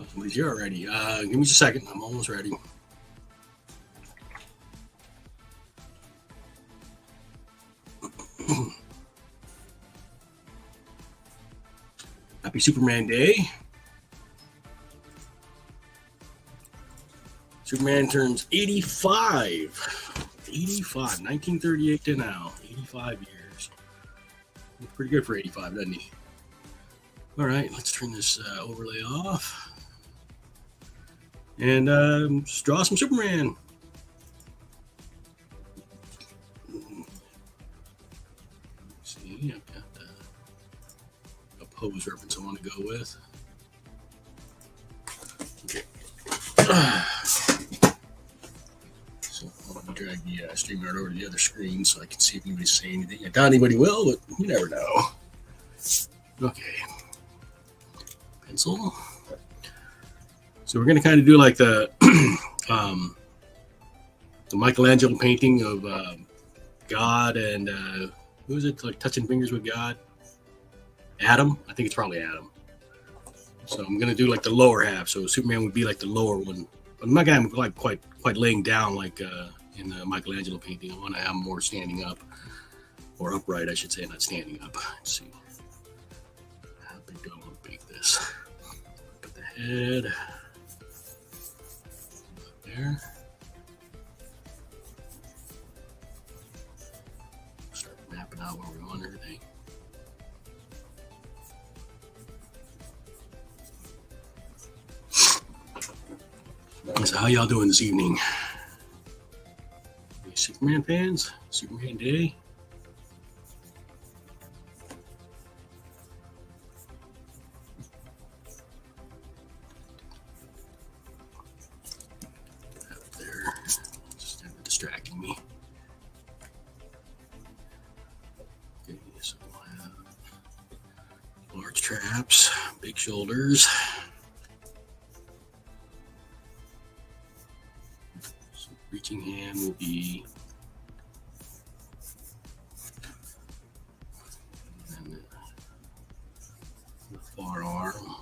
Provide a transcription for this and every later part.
Somebody's here already. Give me just a second. I'm almost ready. Happy Superman Day. Superman turns 85. 1938 to now. 85 years. Looks pretty good for 85, doesn't he? All right, let's turn this overlay off. And just draw some Superman. Let's see, I've got a pose reference I want to go with. Okay. So I'm going to drag the StreamYard over to the other screen so I can see if anybody's saying anything. I doubt anybody will, but you never know. Okay. Pencil. So we're going to kind of do like the Michelangelo painting of God and who is it? Like touching fingers with God? Adam? I think it's probably Adam. So I'm going to do like the lower half. So Superman would be like the lower one. But I'm not going to like quite laying down like in the Michelangelo painting. I want to have him more standing up. Or upright, I should say, not standing up. Let's see. How big do I want to make this? Put the head there. Start mapping out where we want everything. So how y'all doing this evening? Any Superman fans? Superman Day? Up there. Just distracting me. Okay, so we'll have large traps, big shoulders. Reaching hand will be, and the far arm,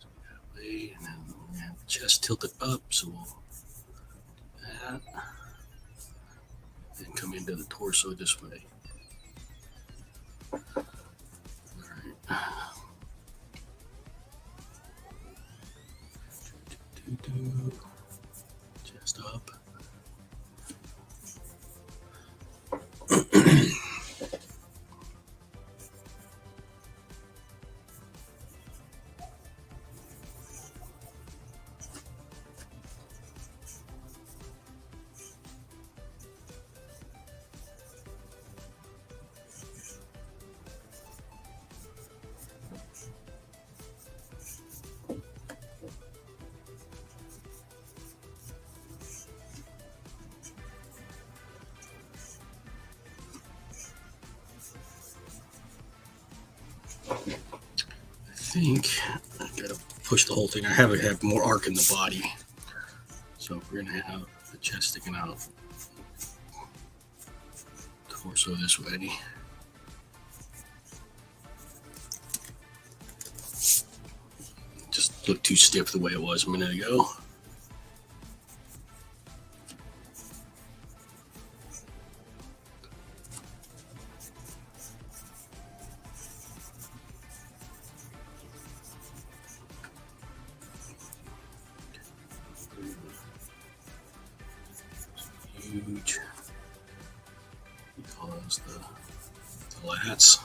that way, and then we have the chest tilted up, so we'll do that, and come into the torso this way. All right. Chest up. I think I gotta push the whole thing. I have more arc in the body, so we're gonna have the chest sticking out, torso this way. Just looked too stiff the way it was a minute ago. Huge because the lats.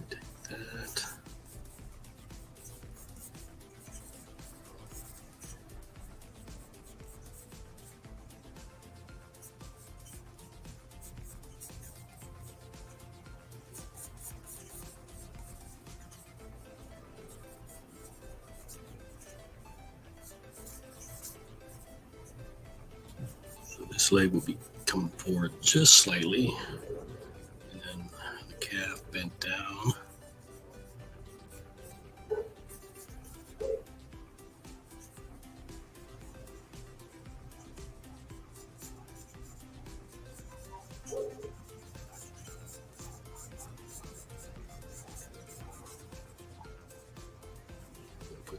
Take that. This leg will be coming forward just slightly, and then the calf bent down.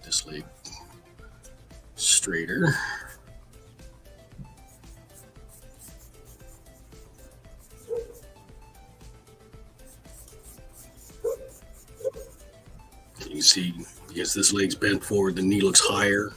put this leg straighter. You can see, because this leg's bent forward, the knee looks higher.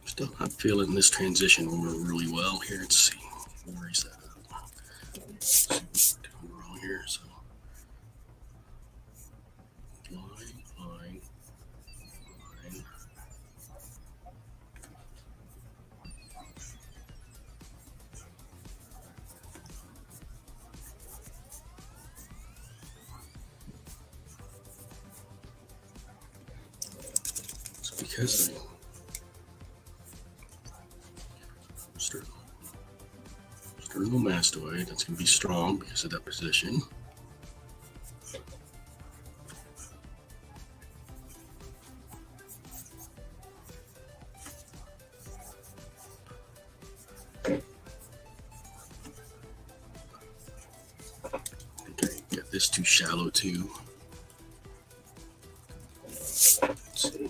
Still not feeling this transition really well here. Let's see. Erase that up. Let's see what's doing wrong here. So, line. It's because the sternal-mastoid, that's going to be strong because of that position. Okay, get this too shallow too. Let's see.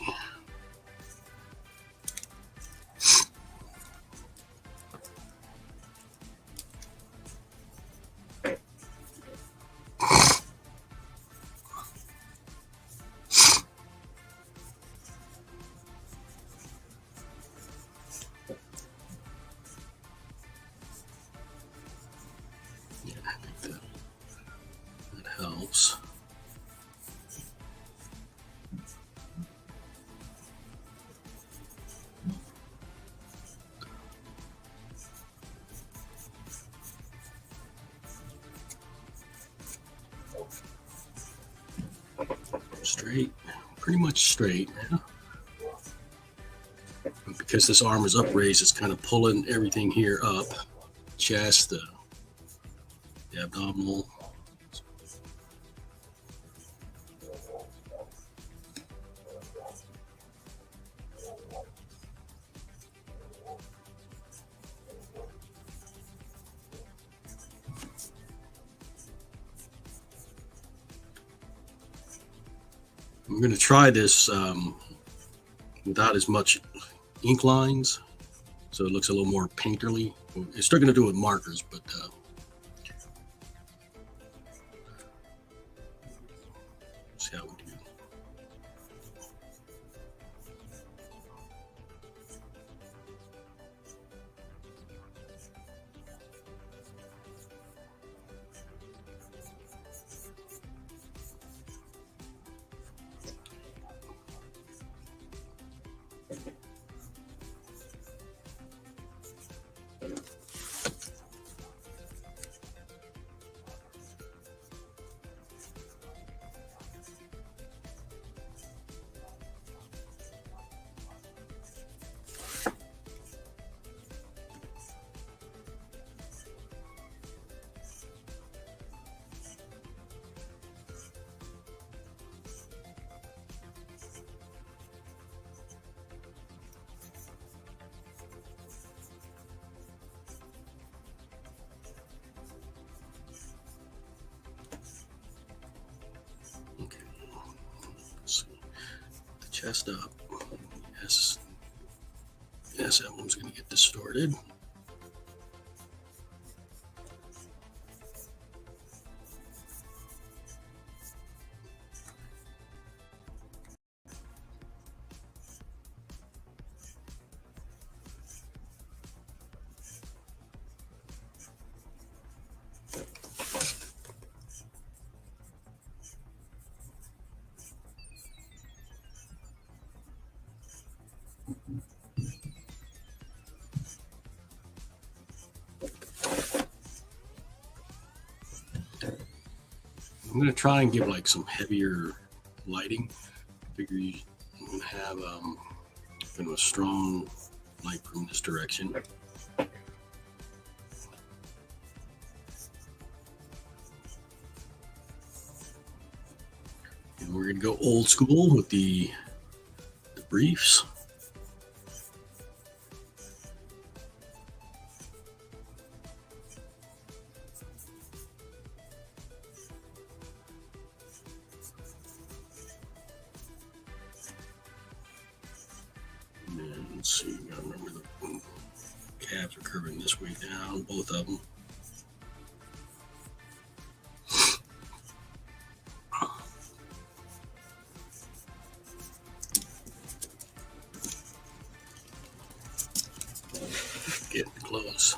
Yeah, I think that helps. Straight, pretty much straight now. But because this arm is upraised, it's kind of pulling everything here up. Chest, the abdominal. I'm going to try this without as much ink lines, so it looks a little more painterly. It's still going to do it with markers, but see how we do. Okay, let's see. The chest up. Yes, that one's going to get distorted. I'm going to try and give like some heavier lighting. Figure I'm going to have kind of a strong light from this direction. And we're going to go old school with the briefs. And let's see, I remember the cabs are curving this way down, both of them. Getting close.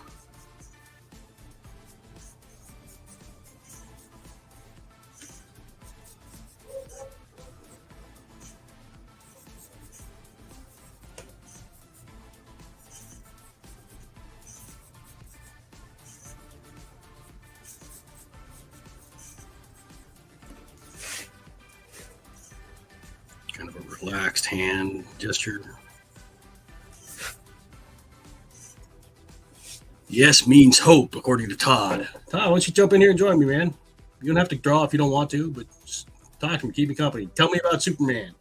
Kind of a relaxed hand gesture. Yes means hope, according to Todd. Todd, why don't you jump in here and join me, man? You don't have to draw if you don't want to, but just talk to me, keep me company. Tell me about Superman.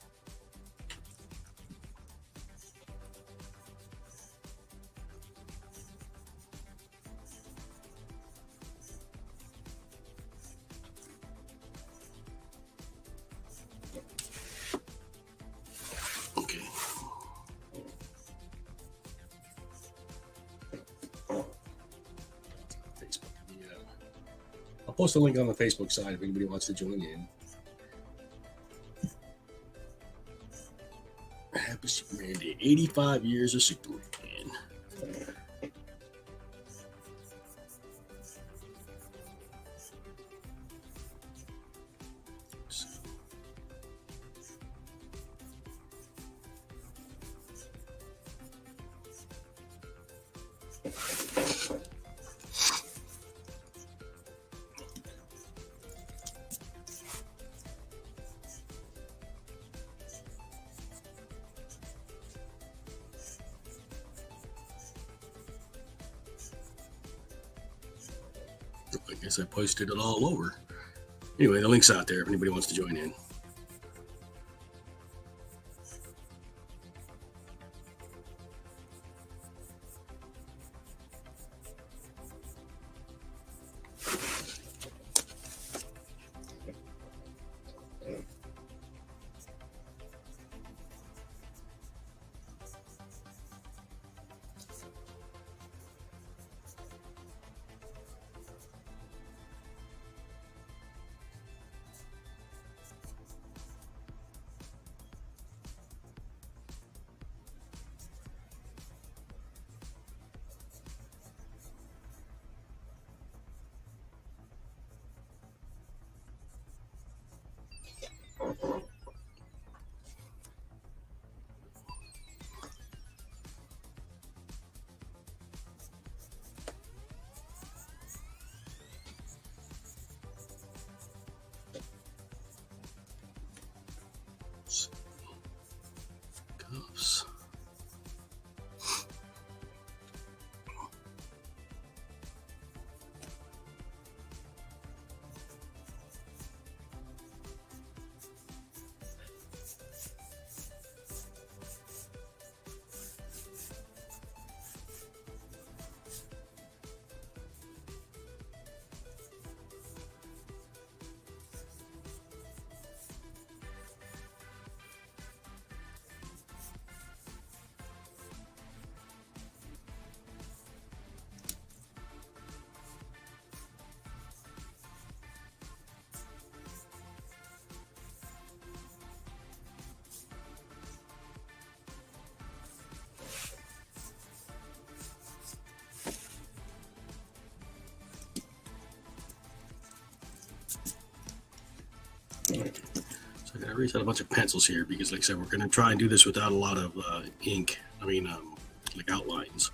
Okay. Facebook. I'll post a link on the Facebook side if anybody wants to join in. Happy Superman Day. 85 years of Superman. I guess I posted it all over. Anyway, the link's out there if anybody wants to join in. Cuffs. So I gotta erase out a bunch of pencils here because, like I said, we're gonna try and do this without a lot of ink. Like outlines.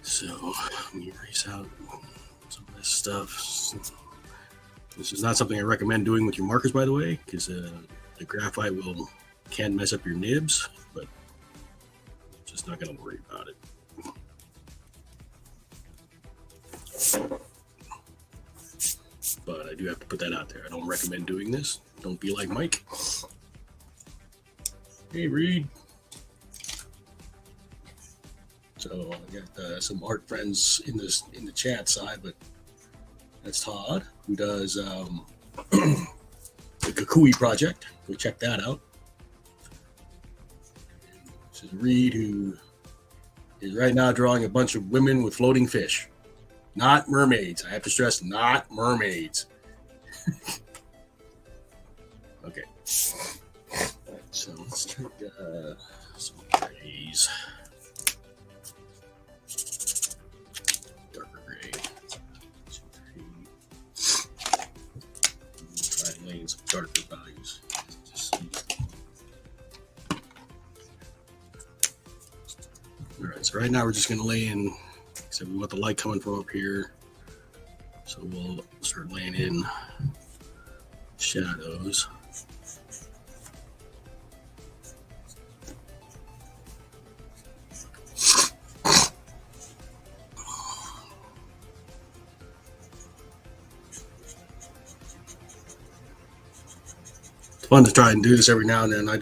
So let me erase out some of this stuff. This is not something I recommend doing with your markers, by the way, because the graphite can mess up your nibs, but just not going to worry about it. But I do have to put that out there. I don't recommend doing this. Don't be like Mike. Hey, Reed. So I got some art friends in the chat side, but that's Todd, who does the Kukui project. Go check that out. This is Reed, who is right now drawing a bunch of women with floating fish. Not mermaids. I have to stress, not mermaids. Okay. So let's take some grays. Darker gray. 2, 3. Try and lay in some darker values. All right, so right now we're just going to lay in, so we want the light coming from up here. So we'll start laying in shadows. It's fun to try and do this every now and then. I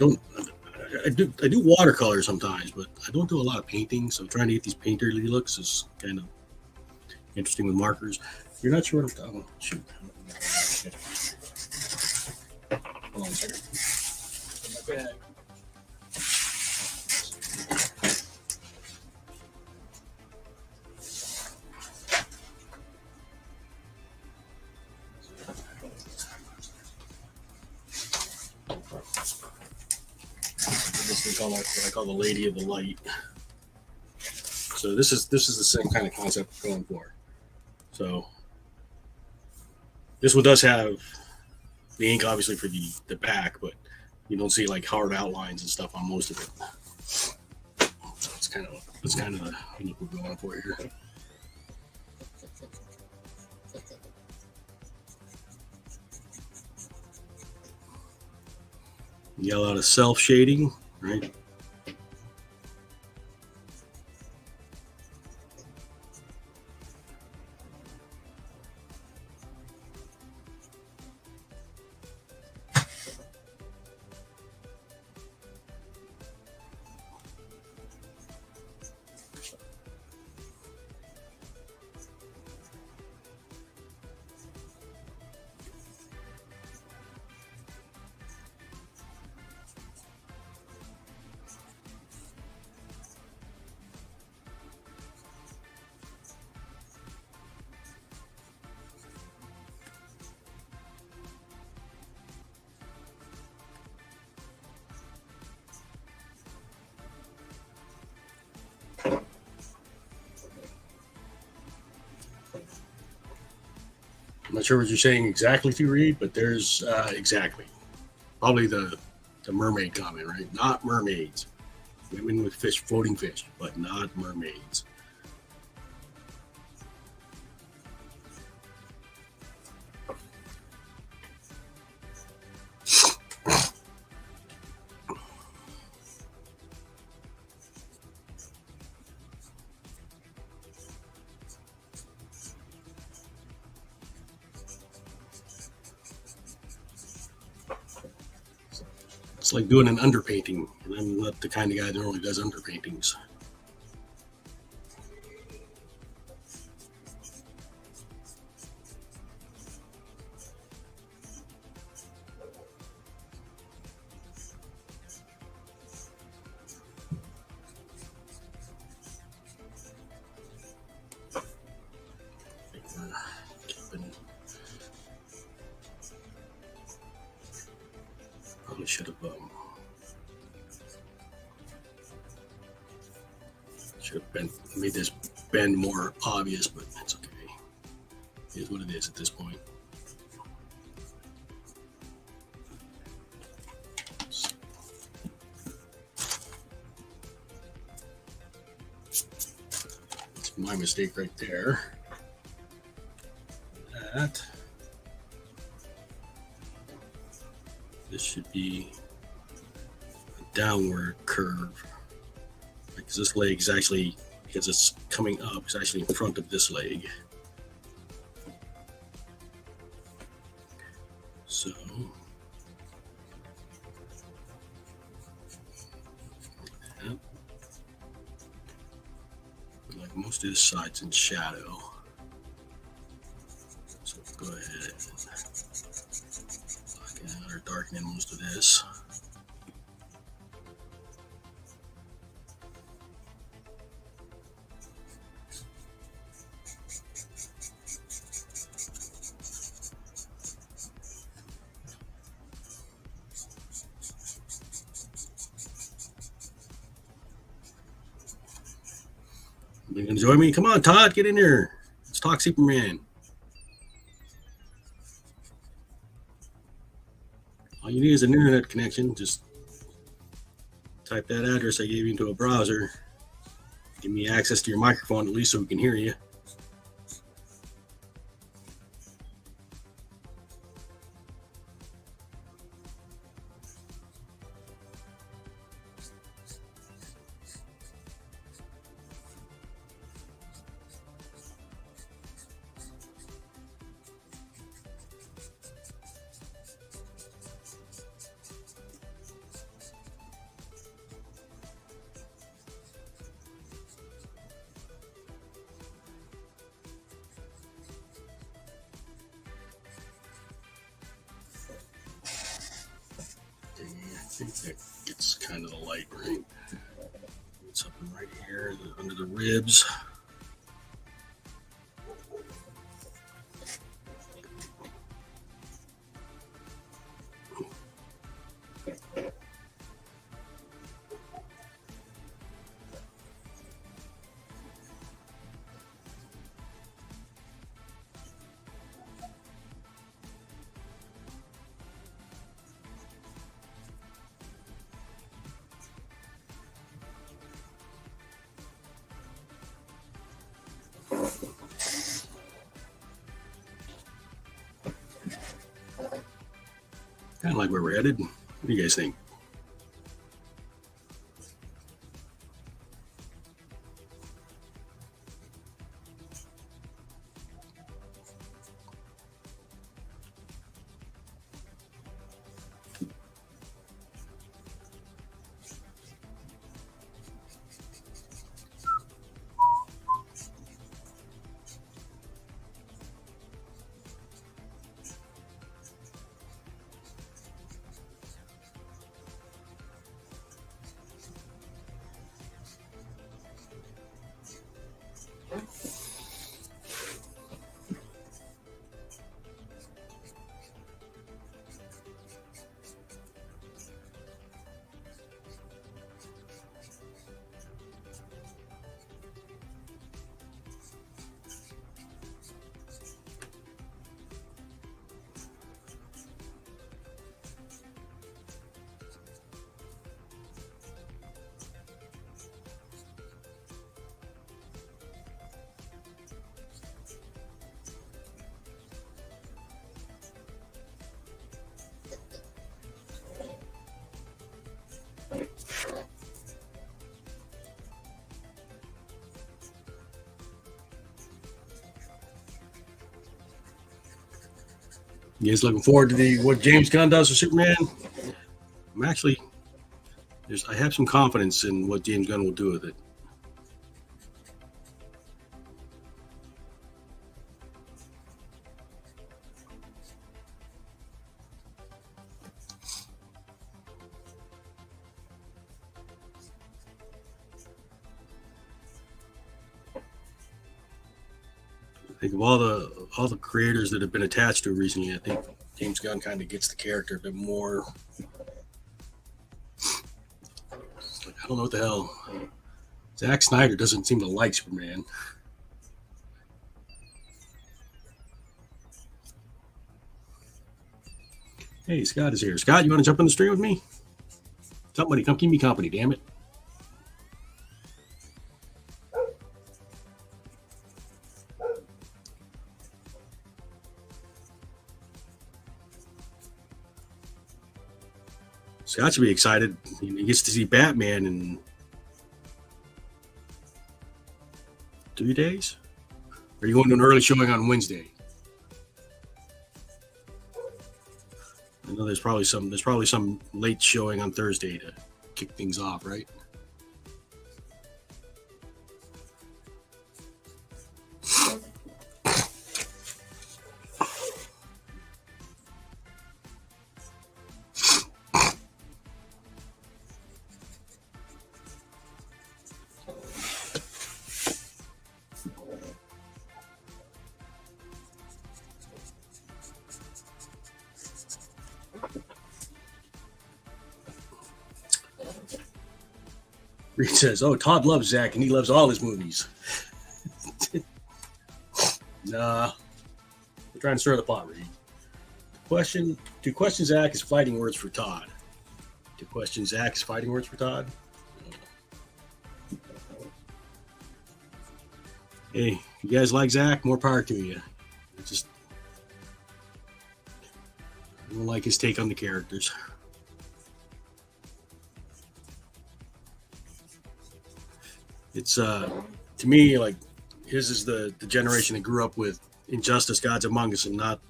do watercolor sometimes, but I don't do a lot of painting. So trying to get these painterly looks is kind of interesting with markers. You're not sure what I'm talking about. Shoot. Hold on a second. My bag. This is what I call the Lady of the Light. So this is the same kind of concept we're going for. So this one does have the ink, obviously, for the back, but you don't see like hard outlines and stuff on most of it. So it's kind of the look we're going for here. You got a lot of self shading, right? I'm not sure what you're saying exactly to read, but there's exactly probably the mermaid comment, right? Not mermaids. Women with fish, floating fish, but not mermaids. It's like doing an underpainting, and I'm not the kind of guy that normally does underpaintings. Probably should have made this bend more obvious, but it's okay. It is what it is at this point. That's my mistake right there. That. this should be a downward curve. Because this leg is actually, because it's coming up, it's actually in front of this leg. So, yeah. Like most of this side's in shadow. So go ahead and blacken or darken in most of this. You gonna join me? Come on, Todd, get in here. Let's talk Superman. All you need is an internet connection. Just type that address I gave you into a browser. Give me access to your microphone at least so we can hear you. I think that gets kind of the light right. Something right here under the ribs. Kind of like where we're headed. What do you guys think? You guys looking forward to what James Gunn does for Superman? I'm actually, I have some confidence in what James Gunn will do with it. I think of all the creators that have been attached to it recently, I think James Gunn kind of gets the character a bit more. I don't know what the hell. Zack Snyder doesn't seem to like Superman. Hey, Scott is here. Scott, you want to jump in the stream with me? Somebody come keep me company, damn it. Scott should be excited. He gets to see Batman in 3 days. Or are you going to an early showing on Wednesday? I know there's probably some late showing on Thursday to kick things off, right? Reed says, "Oh, Todd loves Zach, and he loves all his movies." Nah, we're trying to stir the pot, Reed. To question Zach is fighting words for Todd. To question Zach is fighting words for Todd. Hey, you guys like Zach? More power to you. I don't like his take on the characters. It's to me, like, his is the generation that grew up with Injustice, Gods Among Us, and not,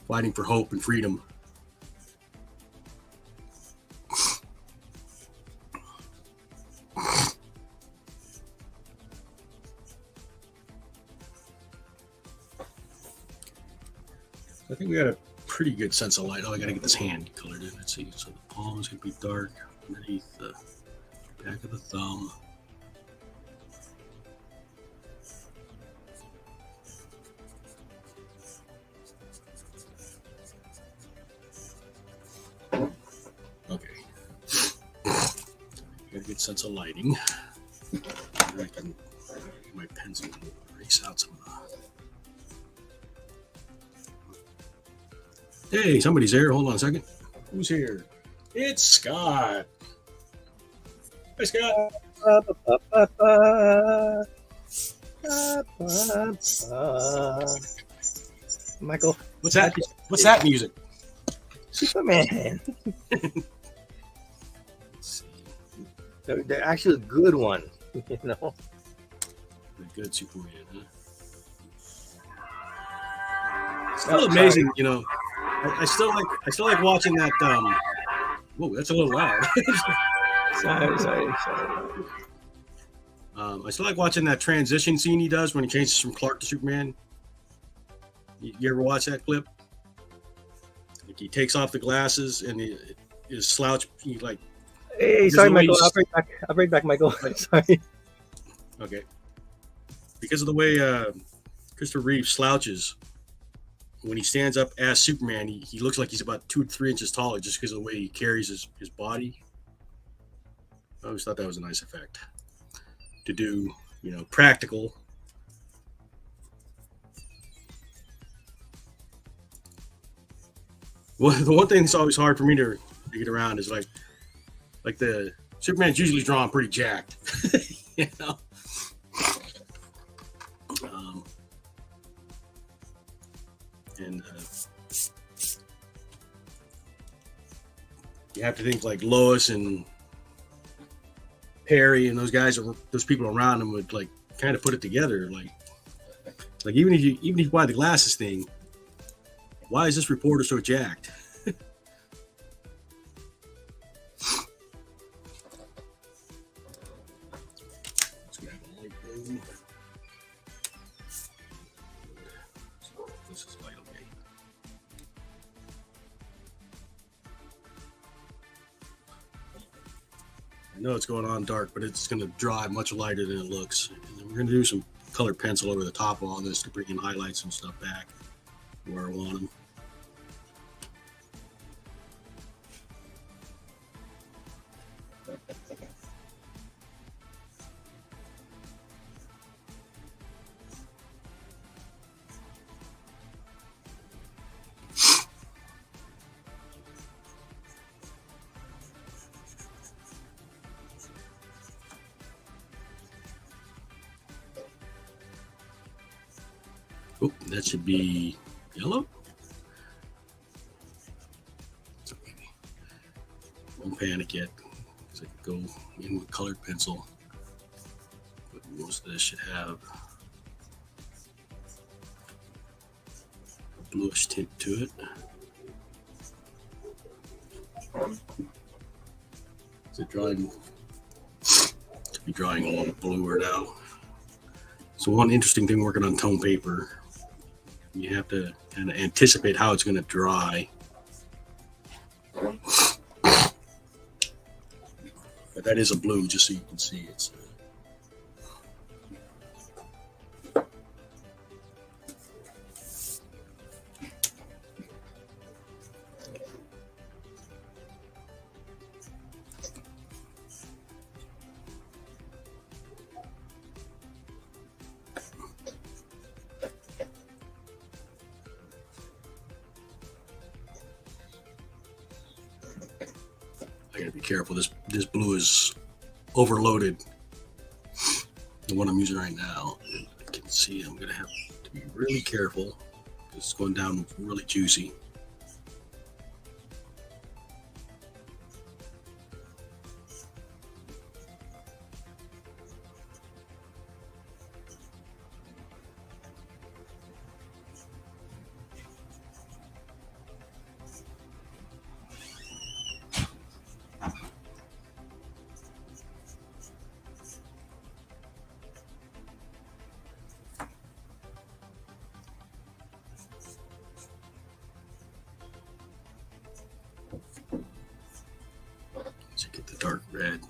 fighting for hope and freedom. I think we got a pretty good sense of light. Oh, I got to get this hand colored in. Let's see. So the palm is going to be dark underneath the back of the thumb. Okay. Got a good sense of lighting. I can my pencil to erase out some of the... Hey, somebody's there. Hold on a second. Who's here? It's Scott. Hi, Scott. Michael. What's that? What's that music? Superman. They're actually a good one, you know. A good Superman, huh? Still amazing, you know. I still like watching that. Whoa, that's a little loud. Sorry. I still like watching that transition scene he does when he changes from Clark to Superman. You ever watch that clip? Like he takes off the glasses and his slouch. He like. Hey, sorry, Michael. I'll bring back Michael. Sorry. Okay. Because of the way Christopher Reeve slouches. When he stands up as Superman, he looks like he's about 2 to 3 inches taller just because of the way he carries his body. I always thought that was a nice effect to do, practical. Well, the one thing that's always hard for me to get around is like the Superman's usually drawn pretty jacked, you know. And you have to think like Lois and Perry and those people around him would like kind of put it together. Like even if you buy the glasses thing, why is this reporter so jacked? Let's grab a light bulb. This is light, okay. I know it's going on dark, but it's going to dry much lighter than it looks. And then we're going to do some colored pencil over the top of all this to bring in highlights and stuff back where I want them. Oh, that should be yellow. don't panic yet. I could go in with colored pencil. But most of this should have a bluish tint to it. Is it drawing? To be drawing a little bluer now. So one interesting thing working on tone paper, you have to kind of anticipate how it's going to dry. But that is a blue, just so you can see it's. I gotta be careful. This blue is overloaded. The one I'm using right now, I can see I'm gonna have to be really careful because it's going down really juicy. So get the dark red.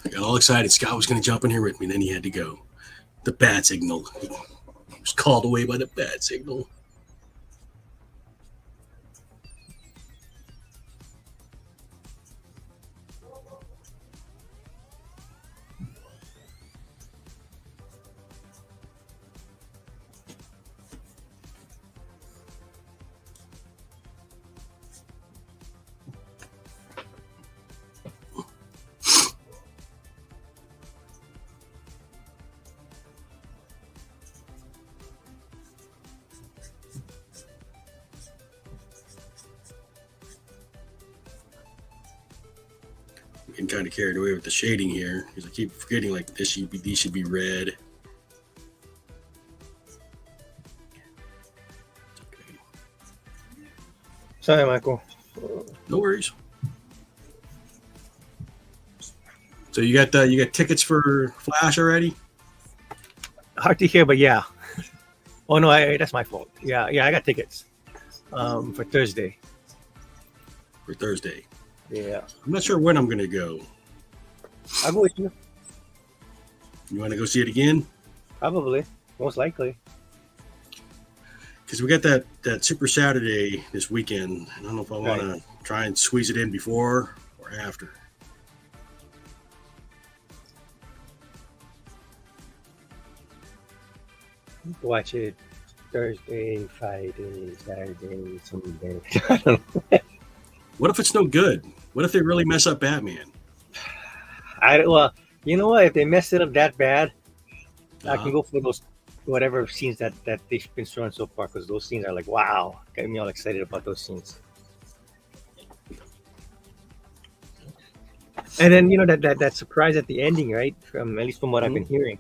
I got all excited. Scott was going to jump in here with me, then he had to go. The bat signal. He was called away by the bat signal. Getting kind of carried away with the shading here because I keep forgetting like these should be red. Okay. Sorry, Michael. No worries. So you got tickets for Flash already? Hard to hear, but yeah. Oh no, that's my fault. Yeah, I got tickets for Thursday. For Thursday. Yeah. I'm not sure when I'm gonna go. I'll go with you. You want to go see it again? Probably. Most likely. Because we got that Super Saturday this weekend. I don't know if I want to try and squeeze it in before or after. Watch it Thursday, Friday, Saturday, Sunday. I don't know. What if it's no good? What if they really mess up Batman? Well, you know what? If they mess it up that bad, I can go for those whatever scenes that they've been showing so far, because those scenes are like, wow, got me all excited about those scenes. And then that surprise at the ending, right? At least from what I've been hearing.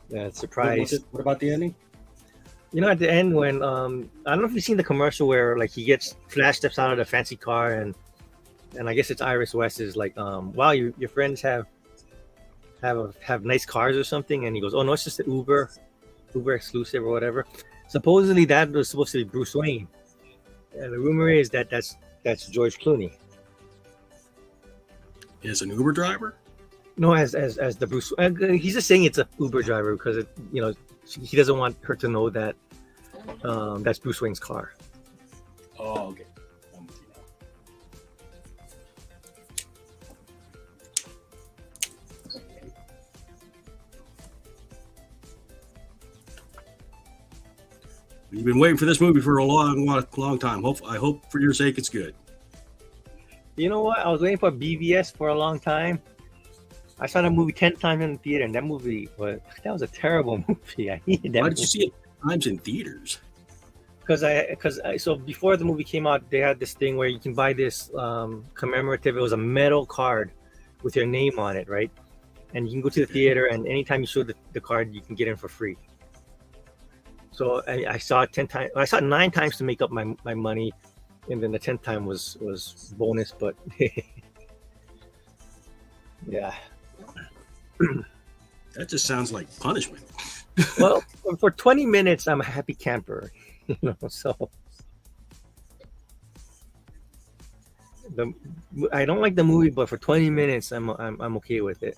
That surprise. What about the ending? At the end when I don't know if you've seen the commercial where like he gets Flash steps out of the fancy car and I guess it's Iris West is like, wow, your friends have nice cars or something, and he goes, oh no, it's just an Uber exclusive or whatever. Supposedly that was supposed to be Bruce Wayne, and the rumor is that's George Clooney. As an Uber driver? No, as the Bruce. He's just saying it's a Uber driver because he doesn't want her to know that that's Bruce Wayne's car. Oh, okay. I'm with you now. You've been waiting for this movie for a long time. I hope for your sake it's good. You know what? I was waiting for BVS for a long time. I saw that movie 10 times in the theater, and that was a terrible movie. I hated that Why movie. did you see it times in theaters? So before the movie came out, they had this thing where you can buy this commemorative. It was a metal card with your name on it, right? And you can go to the theater, and anytime you show the card, you can get in for free. So I saw it 10 times. I saw it 9 times to make up my money, and then the 10th time was bonus. But yeah. That just sounds like punishment. Well, for 20 minutes, I'm a happy camper. So I don't like the movie, but for 20 minutes, I'm okay with it.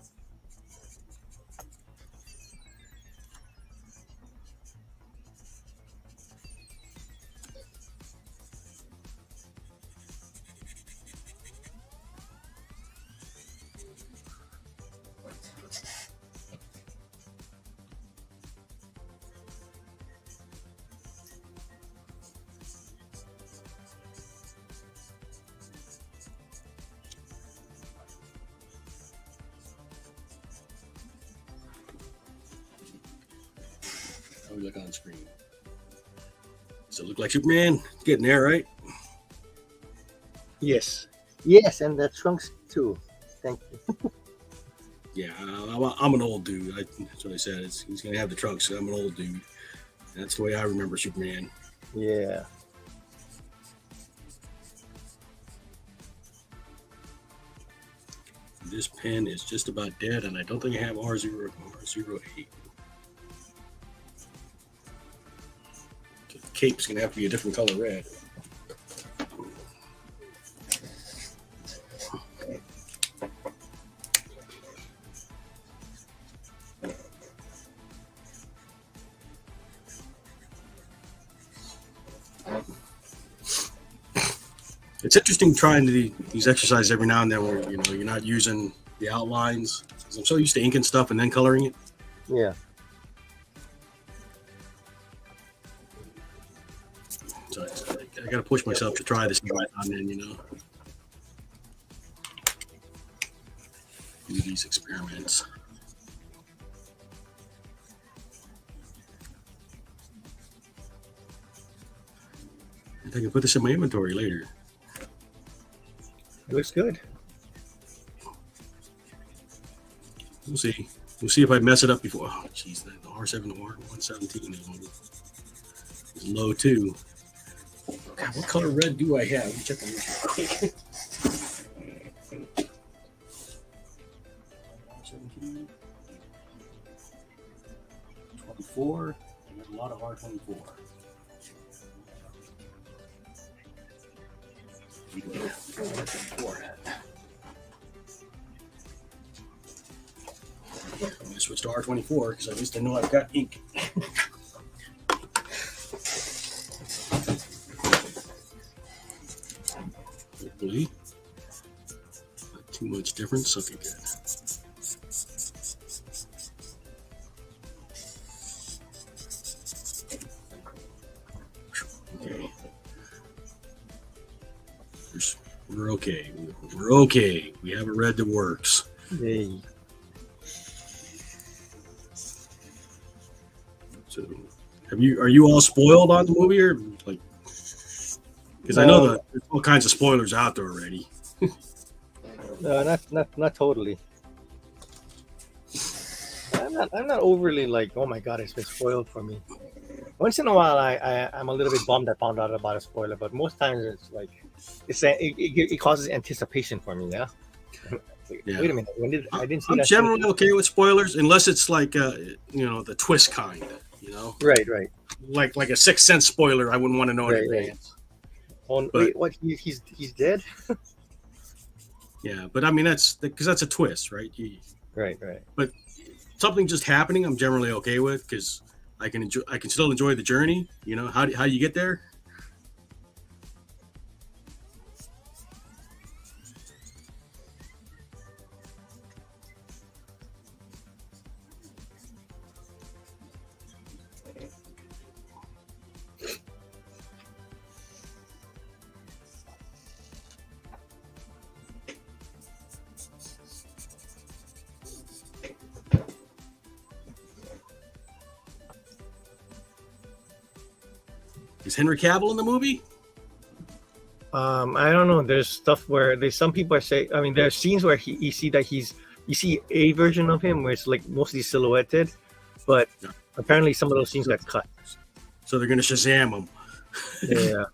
How we look on screen? Does it look like Superman? Getting there, right? Yes, and the trunks too. Thank you. Yeah, I'm an old dude. That's what I said. He's gonna have the trunks. So I'm an old dude. That's the way I remember Superman. Yeah. This pen is just about dead, and I don't think I have R08. The cape's gonna have to be a different color red. It's interesting trying these exercises every now and then where you're not using the outlines. 'Cause I'm so used to inking stuff and then coloring it. Yeah. So I got to push myself to try this every now and then, do these experiments. I think I can put this in my inventory later. It looks good. We'll see. We'll see if I mess it up before. Oh, jeez, the R7 or 117 is low too. God, what color red do I have? Let me check the list real quick. 17, 24. I got a lot of R24. R24 hat. I'm going to switch to R24 because at least I know I've got ink. Hopefully, not too much difference. Okay, good. Okay. We're okay. We're okay. We have a red that works. Yay. So, are you all spoiled on the movie, or like? Because I know that there's all kinds of spoilers out there already. No, not totally. I'm not overly like, oh my god, it's been spoiled for me. Once in a while, I'm a little bit bummed I found out about a spoiler, but most times it's like it causes anticipation for me. Yeah. Yeah. Wait a minute. I didn't see I'm that? generally okay with spoilers unless it's like the twist kind. Right. Like a Sixth Sense spoiler. I wouldn't want to know in advance. Oh, wait, what? He's dead? Yeah, but I mean that's because that's a twist, right? Right. But something just happening, I'm generally okay with because I can still enjoy the journey. How you get there. Is Henry Cavill in the movie? I don't know. There's stuff where there's some people are saying. I mean, there's scenes where you see that you see a version of him where it's like mostly silhouetted, but Yeah. apparently some of those scenes got cut. So they're gonna Shazam him. Yeah.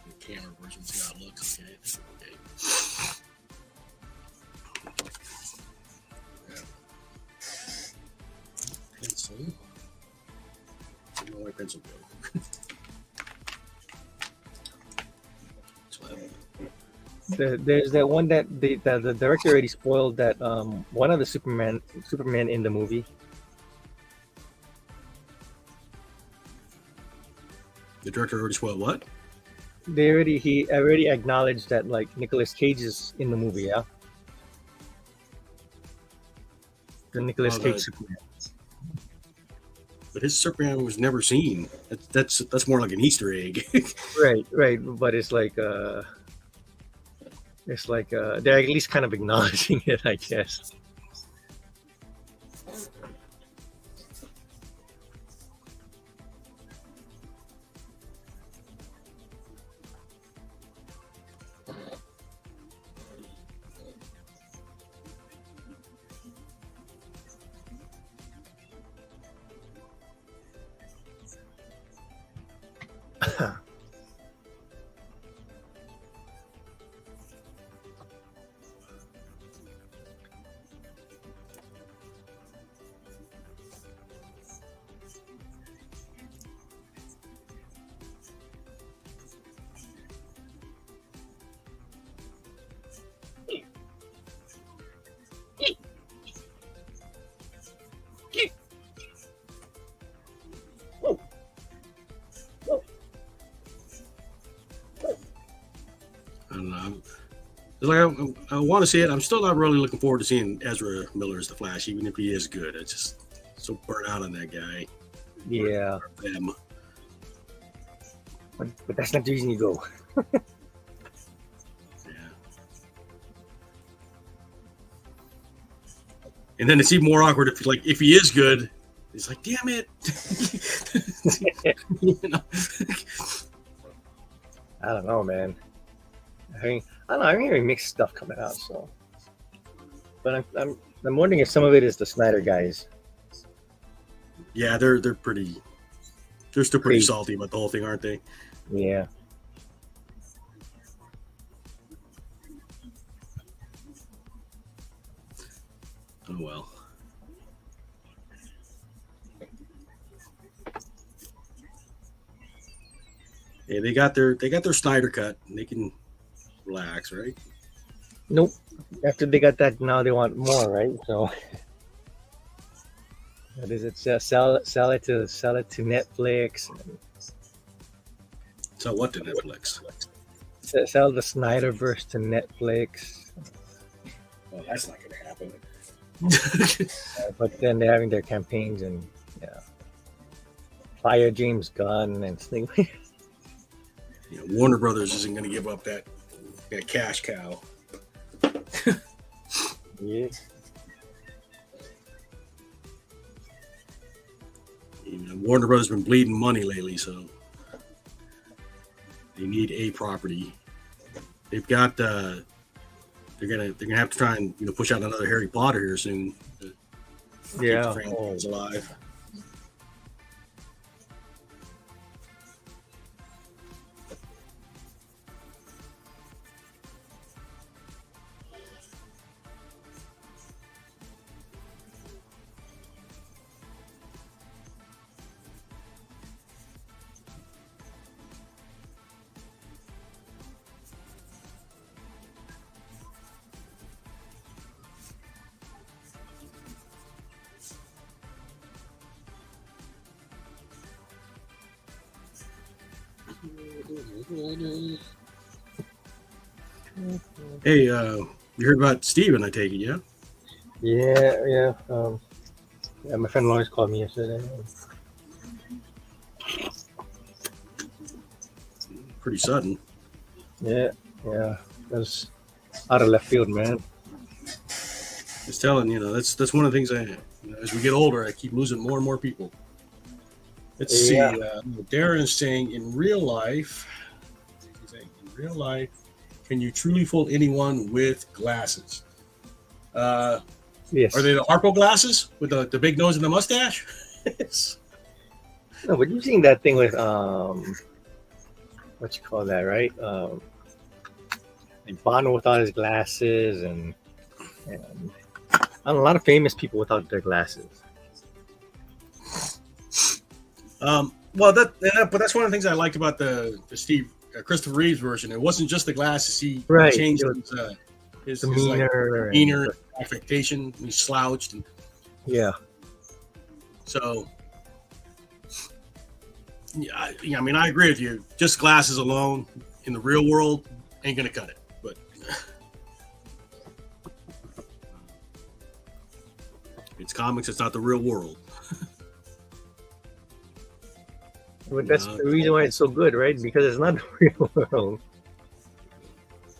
The camera version's got looks okay. Pencil. Where pencil go? There's that one that the director already spoiled that one of the Superman in the movie. The director already spoiled what? He already acknowledged that like Nicolas Cage is in the movie. Yeah. The Nicolas Cage Superman. But his Superman was never seen. That's more like an Easter egg. Right. But it's like they're at least kind of acknowledging it, I guess. I don't know. Like I want to see it. I'm still not really looking forward to seeing Ezra Miller as the Flash, even if he is good. It's just so burnt out on that guy. Yeah. Them. But that's not the reason you go. Yeah. And then it's even more awkward if he is good, it's like, damn it. You know? I don't know, man. I don't know. I'm hearing mixed stuff coming out, so. But I'm wondering if some of it is the Snyder guys. Yeah, they're still pretty Crazy. salty about the whole thing, aren't they? Yeah. Oh well. Hey, they got their Snyder cut. And they can relax, right? Nope. After they got that, now they want more, right? So. What is it? Sell it to Netflix. So what to Netflix? Sell the Snyderverse to Netflix. Well, that's not going to happen. But then they're having their campaigns and fire James Gunn and things. Warner Brothers isn't going to give up that cash cow. Yeah. Warner Brothers been bleeding money lately, so they need a property. They've got they're gonna have to try and push out another Harry Potter here soon. Yeah. Keep the franchise alive. Hey, you heard about Steven, I take it, yeah? Yeah. My friend Lawrence called me yesterday. Pretty sudden. Yeah. That was out of left field, man. Just telling that's one of the things as we get older, I keep losing more and more people. Let's see. Yeah. Darren is saying, in real life, can you truly fool anyone with glasses? Yes. Are they the Harpo glasses with the big nose and the mustache? No, but you've seen that thing with what you call that, right? Like Bono without his glasses, and a lot of famous people without their glasses. Well, but that's one of the things I liked about the Christopher Reeves version. It wasn't just the glasses. He changed his demeanor, affectation. He slouched. Yeah. So, I mean, I agree with you. Just glasses alone in the real world ain't gonna cut it. But it's comics. It's not the real world. But that's the reason why it's so good, right? Because it's not the real world.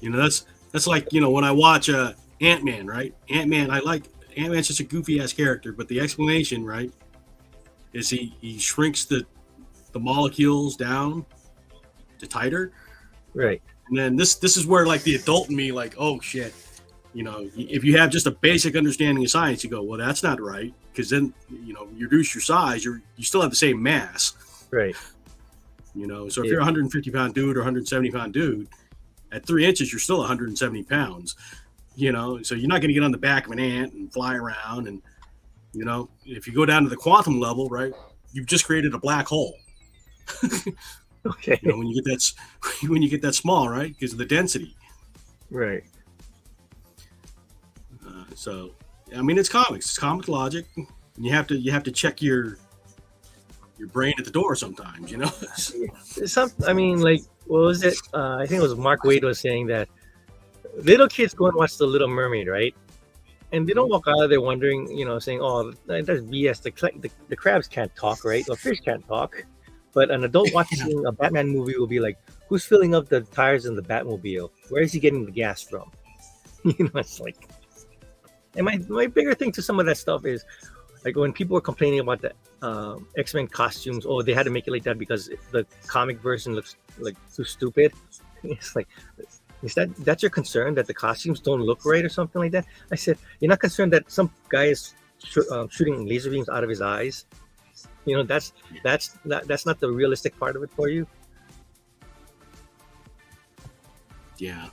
That's like when I watch Ant-Man, right? Ant-Man's just a goofy ass character, but the explanation, right, is he shrinks the molecules down to tighter, right? And then this is where like the adult in me, like, oh shit, if you have just a basic understanding of science, you go, well, that's not right, because then you reduce your size, you still have the same mass. Right. So if you're a 150 pound dude or 170 pound dude, at 3 inches, you're still 170 pounds, so you're not going to get on the back of an ant and fly around. And, if you go down to the quantum level, right, you've just created a black hole. Okay. When you get that small, right, because of the density. Right. So, I mean, it's comics. It's comic logic. And you have to check your brain at the door sometimes, I mean, like, what was it? I think it was Mark Waid was saying that little kids go and watch The Little Mermaid, right? And they don't walk out of there wondering, saying, "Oh, that's BS. The crabs can't talk, right? Or fish can't talk." But an adult watching a Batman movie will be like, "Who's filling up the tires in the Batmobile? Where is he getting the gas from?" It's like. And my bigger thing to some of that stuff is, like, when people were complaining about the X-Men costumes, they had to make it like that because the comic version looks like too stupid. It's like, that's your concern, that the costumes don't look right or something like that? I said, you're not concerned that some guy is shooting laser beams out of his eyes? That's not the realistic part of it for you. Yeah.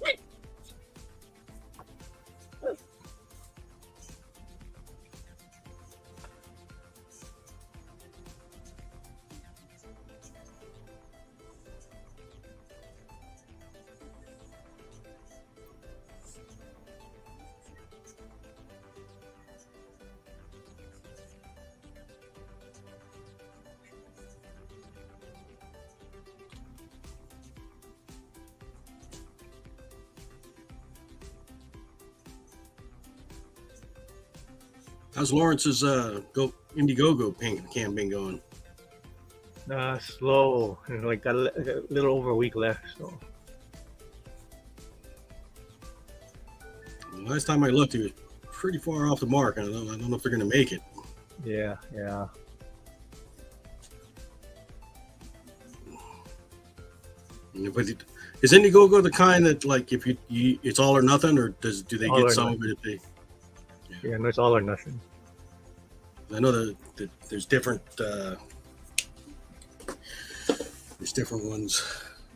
Like, how's Lawrence's Indiegogo campaign going? Slow. Like got a little over a week left. So last time I looked, he was pretty far off the mark. I don't know if they're going to make it. Yeah. But is Indiegogo the kind that, like, if you it's all or nothing, or do they get some of it if they? Yeah, no, it's all or nothing. I know that there's different There's different ones.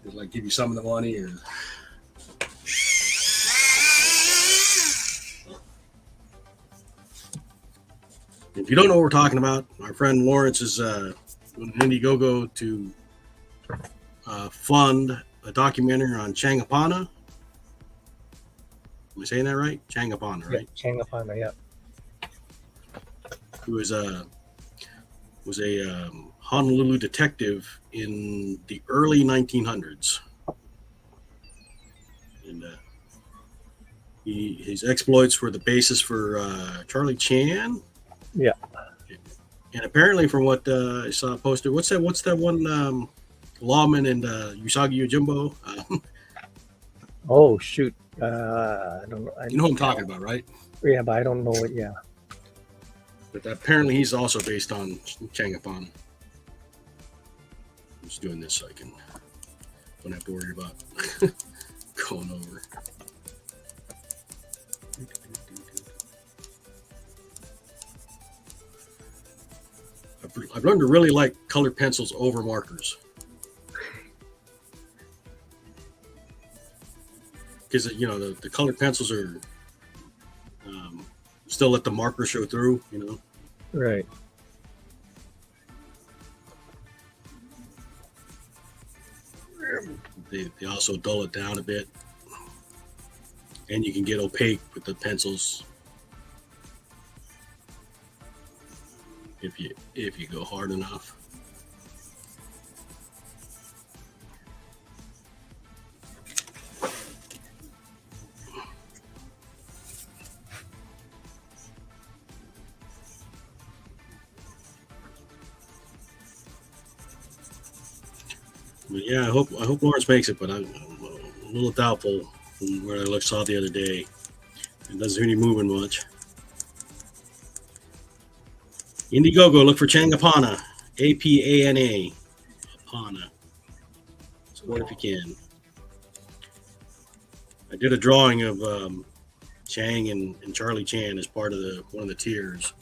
There's like give you some of the money or. If you don't know what we're talking about, our friend Lawrence is doing an Indiegogo to fund a documentary on Changapana. Am I saying that right? Changapana, right? Yeah, Changapana, yeah. Who was a Honolulu detective in the early 1900s, and his exploits were the basis for Charlie Chan. Yeah. And apparently, from what I saw posted, what's that one lawman in Usagi Yojimbo? Oh shoot, I don't know. You know who I'm talking about, right? Yeah, but I don't know it. Yeah. But apparently, he's also based on Changapana. I'm just doing this so I don't have to worry about going over. I've learned to really like colored pencils over markers. Because, you know, the colored pencils are still let the marker show through, you know. Right. They also dull it down a bit. And you can get opaque with the pencils if you go hard enough. But yeah, I hope Lawrence makes it, but I'm a little doubtful from where I saw the other day. It doesn't seem to be moving much. Indiegogo, look for Changapana, Apana, Apana. Support if you can. I did a drawing of Chang and Charlie Chan as part of one of the tiers.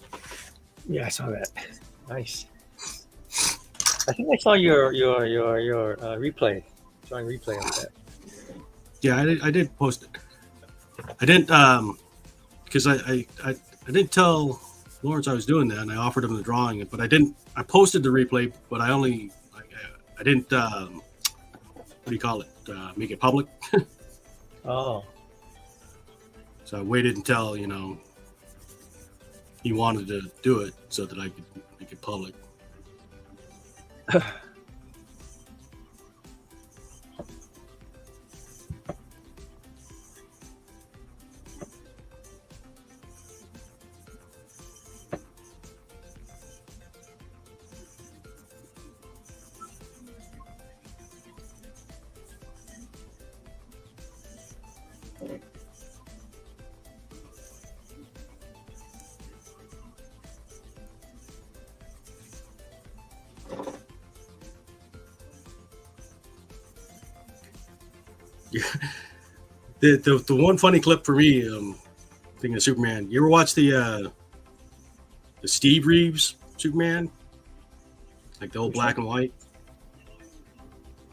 Yeah, I saw that. Nice. I think I saw your replay, showing replay of that. Yeah, I did post it. I didn't because I didn't tell Lawrence I was doing that, and I offered him the drawing, but I didn't. I posted the replay, but I didn't. What do you call it? Make it public. Oh. So I waited until he wanted to do it so that I could make it public. Yeah. The one funny clip for me, thinking of Superman. You ever watch the Steve Reeves Superman, like the old black and white?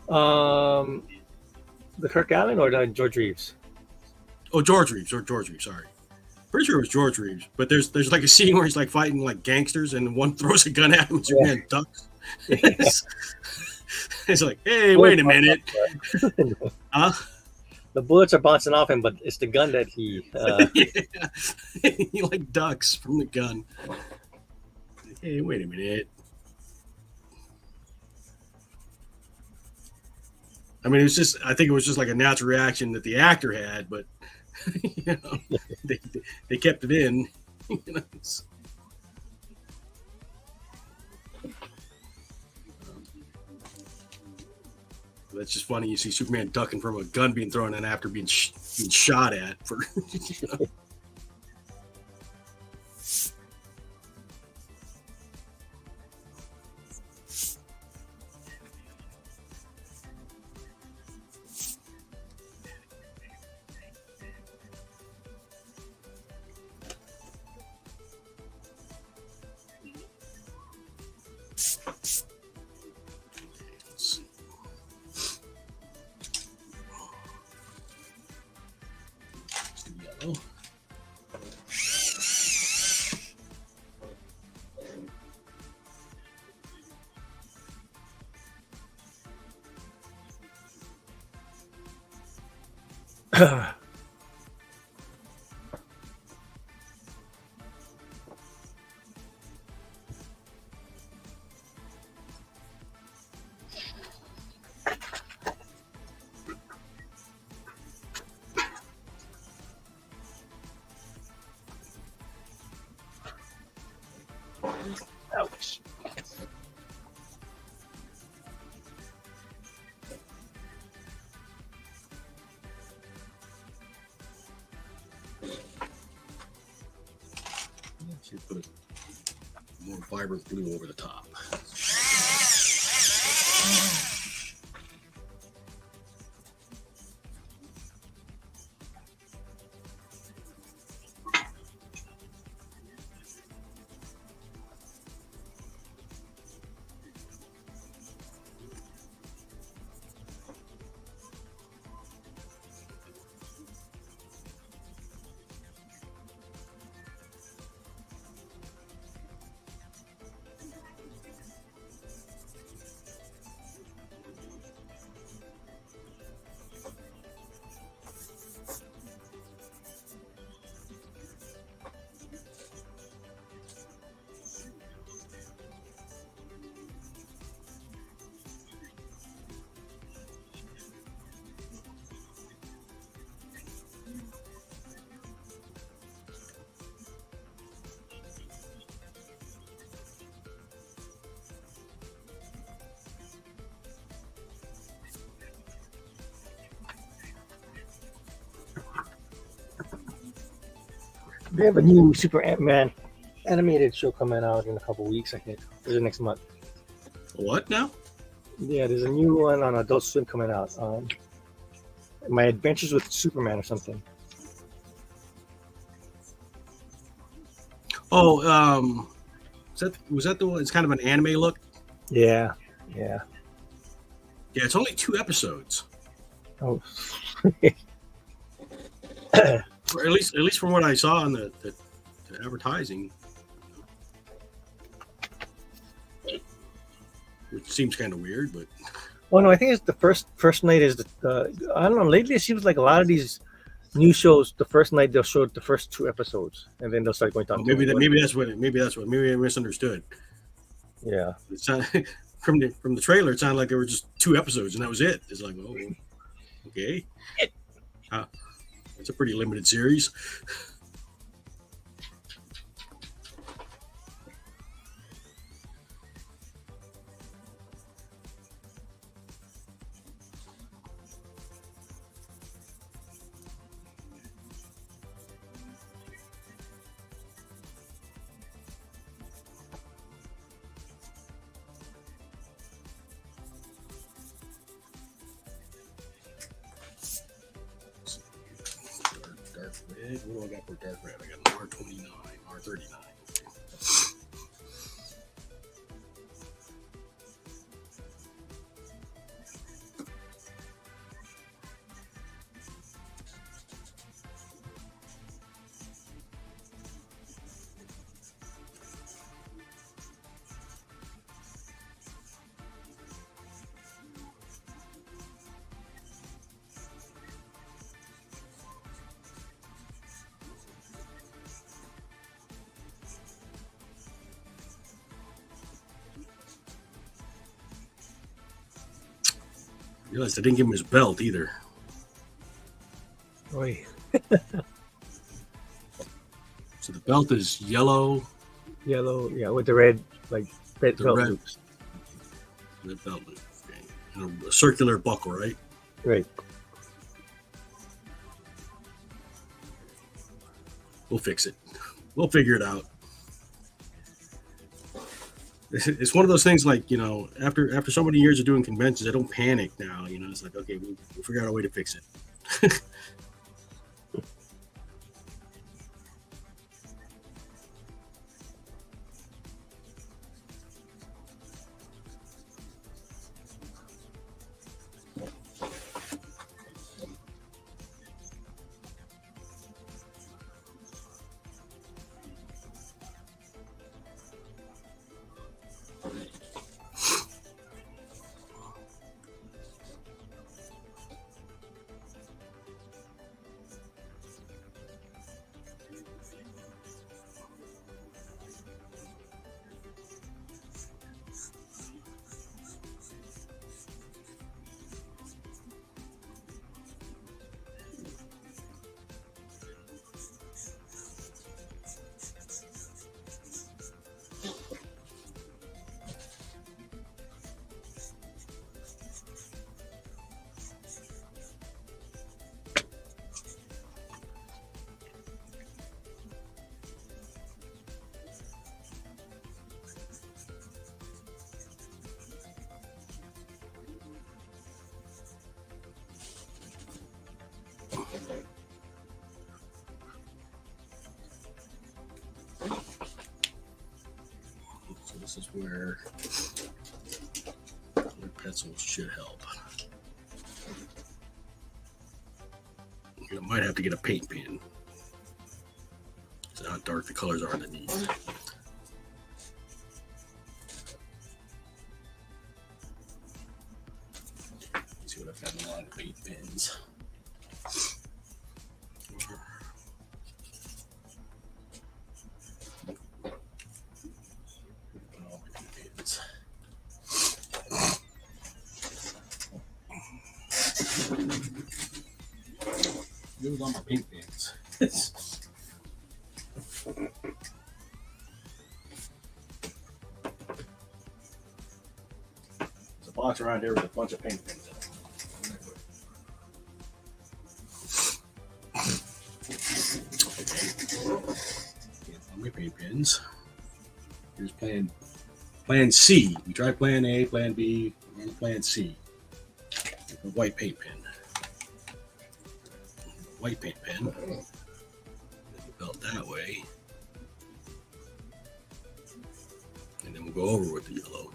The Kirk Allen or the George Reeves? Oh, George Reeves. Sorry, pretty sure it was George Reeves. But there's like a scene where he's like fighting like gangsters, and one throws a gun at him, and Superman ducks. It's like, hey, wait a minute. Huh? The bullets are bouncing off him, but it's the gun that he. Yeah. He like ducks from the gun. Hey, wait a minute. I mean, I think it was just like a natural reaction that the actor had, but they kept it in. That's just funny. You see Superman ducking from a gun being thrown in after being shot at for. Ouch. Should put a more vibrant blue over the top. They have a new Super Ant-Man animated show coming out in a couple weeks, I think. Or the next month. What now? Yeah, there's a new one on Adult Swim coming out. My Adventures with Superman or something. Oh, was that the one? It's kind of an anime look. Yeah. Yeah, it's only 2 episodes. Oh. Or at least from what I saw on the advertising, which seems kind of weird, but Well, no, I think it's the first night is I don't know. Lately, it seems like a lot of these new shows, the first night they'll show the first 2 episodes, and then they'll start going down. maybe that's what maybe I misunderstood. Yeah. It's not, from the trailer, it sounded like there were just 2 episodes and that was it. It's like, oh, okay, it's a pretty limited series. Dark red. What do I got for dark red? I got an R29, R39. I realized I didn't give him his belt either. Oy. So the belt is yellow. Yellow, yeah, with the red belt loops. Red belt loop. Okay. And a circular buckle, right? Right. We'll fix it. We'll figure it out. It's one of those things like, after so many years of doing conventions, I don't panic now. It's like, okay, we'll figure out a way to fix it. this is where pencils should help. You might have to get a paint pen. So how dark the colors are underneath. Let's see what I've got in a lot of paint pens. Those are my paint pens. There's a box around here with a bunch of paint pens in it. Can't find my paint pens. Here's plan C. We tried plan A, plan B, we're on plan C. A white paint pen. White paint pen. The belt that way. And then we'll go over with the yellow.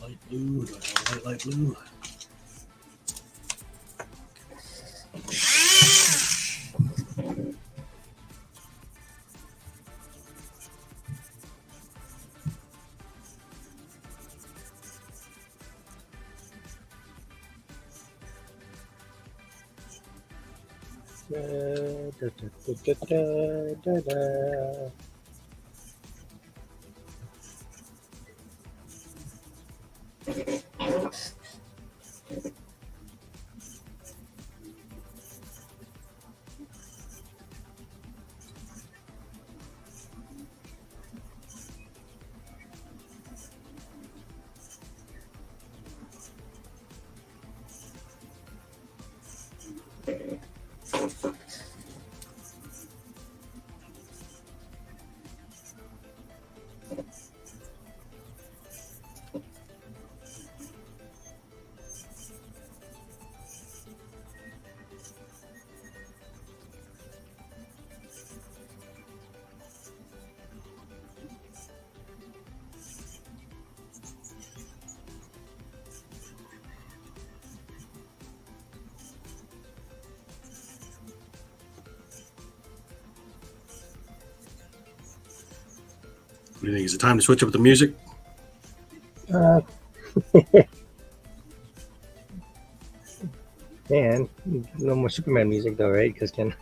Light blue. Do I have light blue? What do you think? Is it time to switch up the music? Man, no more Superman music though, right? Because can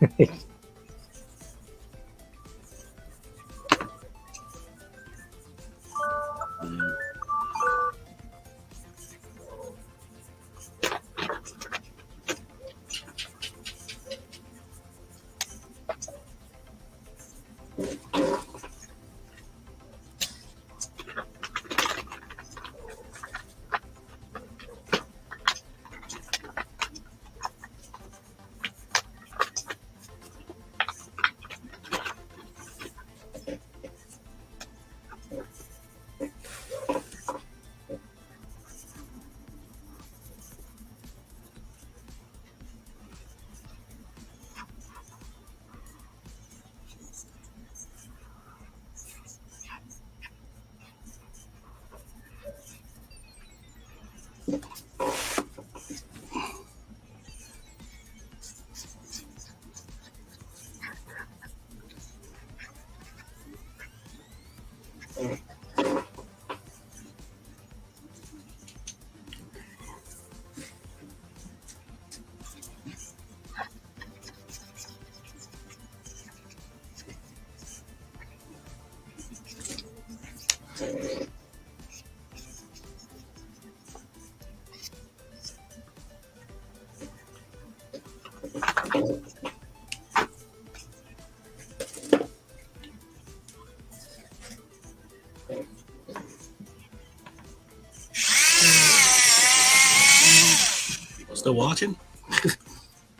Still watching?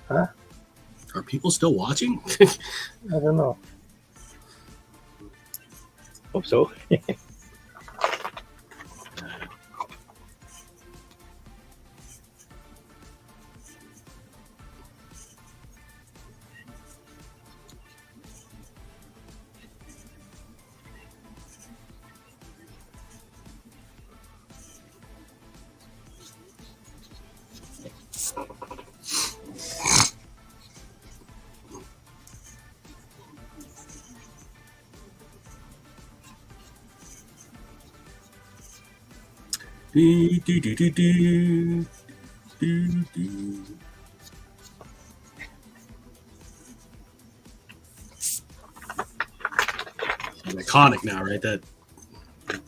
Huh? Are people still watching? I don't know. Hope so. Do, do, do, do, do. Do, do. Iconic now, right? That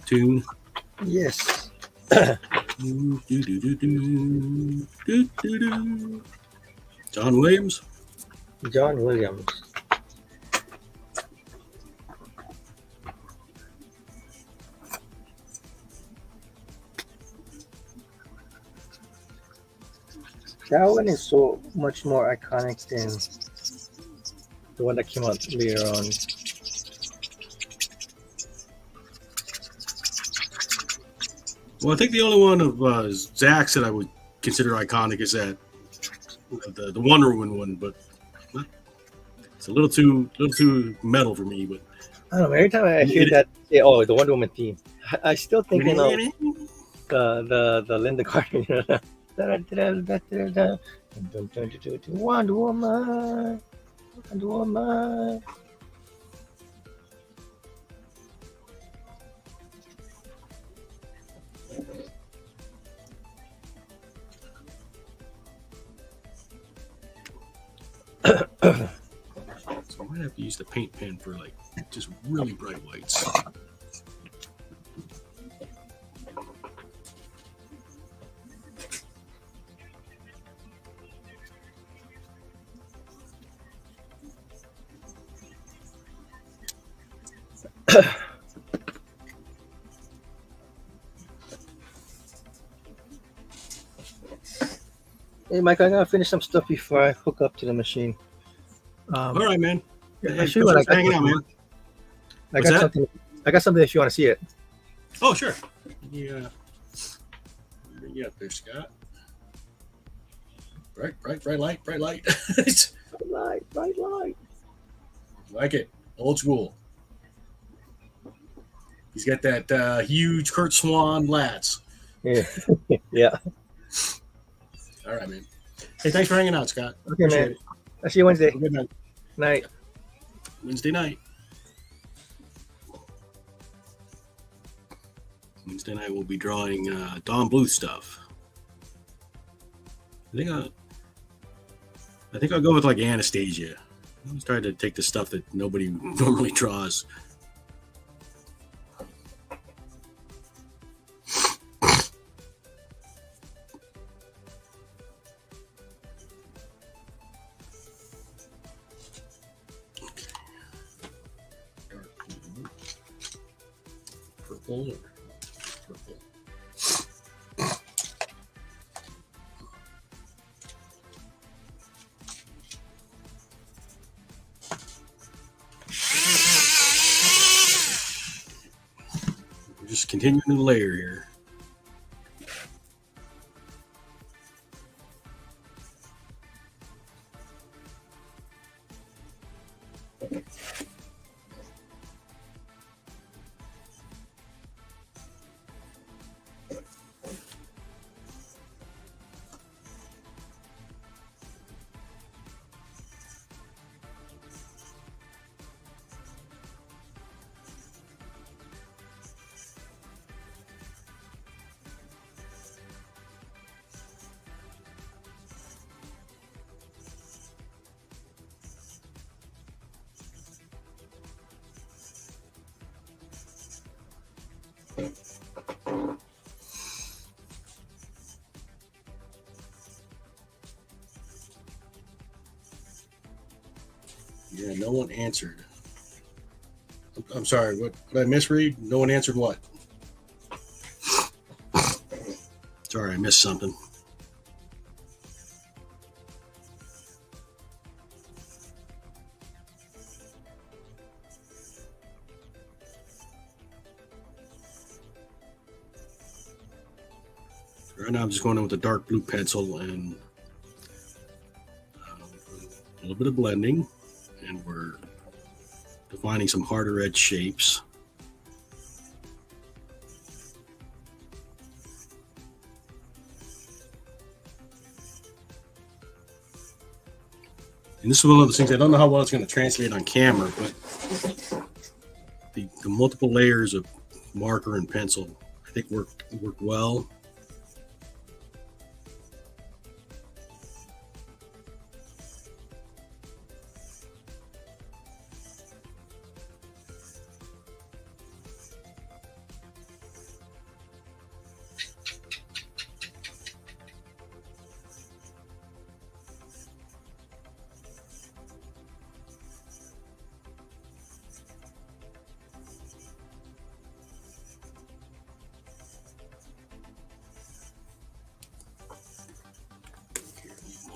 tune. Yes. Do, do, do, do, do, do, do, do. John Williams. John Williams. That one is so much more iconic than the one that came out later on. Well, I think the only one of Zach's that I would consider iconic is that the Wonder Woman one, but it's a little too metal for me. But I don't know. Every time I hear that, oh, the Wonder Woman theme, I still thinking of the Linda Carter. Wonder Woman, Wonder Woman. So I might have to use the paint pen for like just really bright whites. Hey, Mike, I gotta finish some stuff before I hook up to the machine. All right, man. Actually, when I got hanging out, man. I got something. I got something if you want to see it. Oh, sure. Yeah. Bring you up there, Scott. Bright light. Bright light. Like it. Old school. He's got that huge Kurt Swan lats. Yeah. Yeah. All right, man. Hey, thanks for hanging out, Scott. Okay, man. I'll see you Wednesday. Good night. Night. Wednesday night. Wednesday night we'll be drawing Dawn Bluth stuff. I think I'll go with like Anastasia. I'm trying to take the stuff that nobody normally draws. Purple. We're just continuing to layer here. Yeah, no one answered. I'm sorry, what did I misread? No one answered what? Sorry, I missed something. Right now I'm just going in with a dark blue pencil and a little bit of blending, and we're defining some harder edge shapes. And this is one of those things, I don't know how well it's going to translate on camera, but the multiple layers of marker and pencil, I think worked well.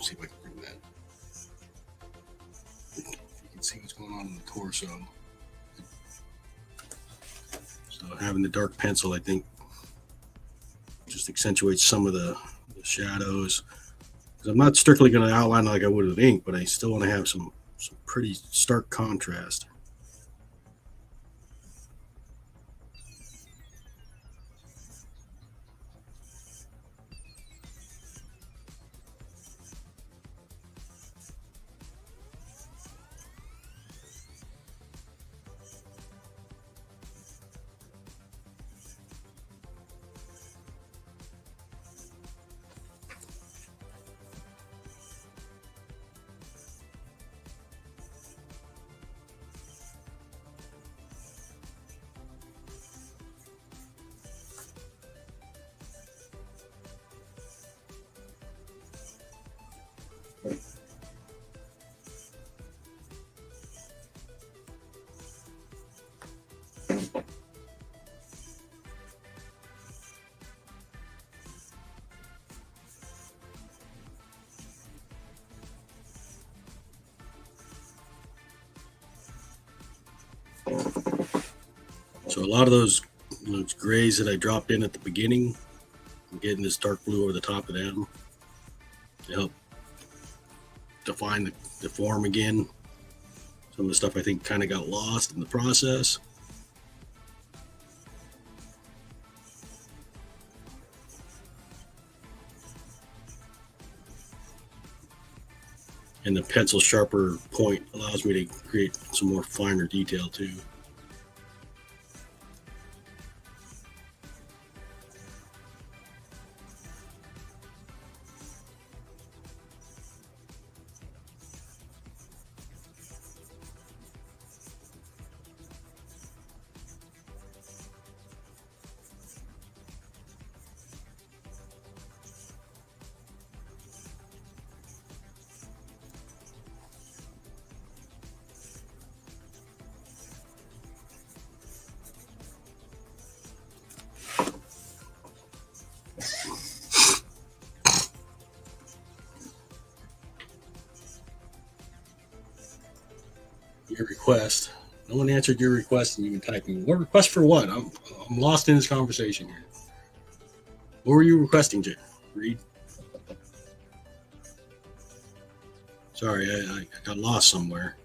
See if I can bring that. If you can see what's going on in the torso. So having the dark pencil, I think, just accentuates some of the shadows. Because I'm not strictly going to outline like I would with ink, but I still want to have some pretty stark contrast. So a lot of those grays that I dropped in at the beginning, I'm getting this dark blue over the top of them to help define the form again. Some of the stuff I think kind of got lost in the process. And the pencil sharper point allows me to create some more finer detail too. Your request. No one answered your request, and you can type in what request for what? I'm lost in this conversation here. What were you requesting, Jay? Read. Sorry, I got lost somewhere.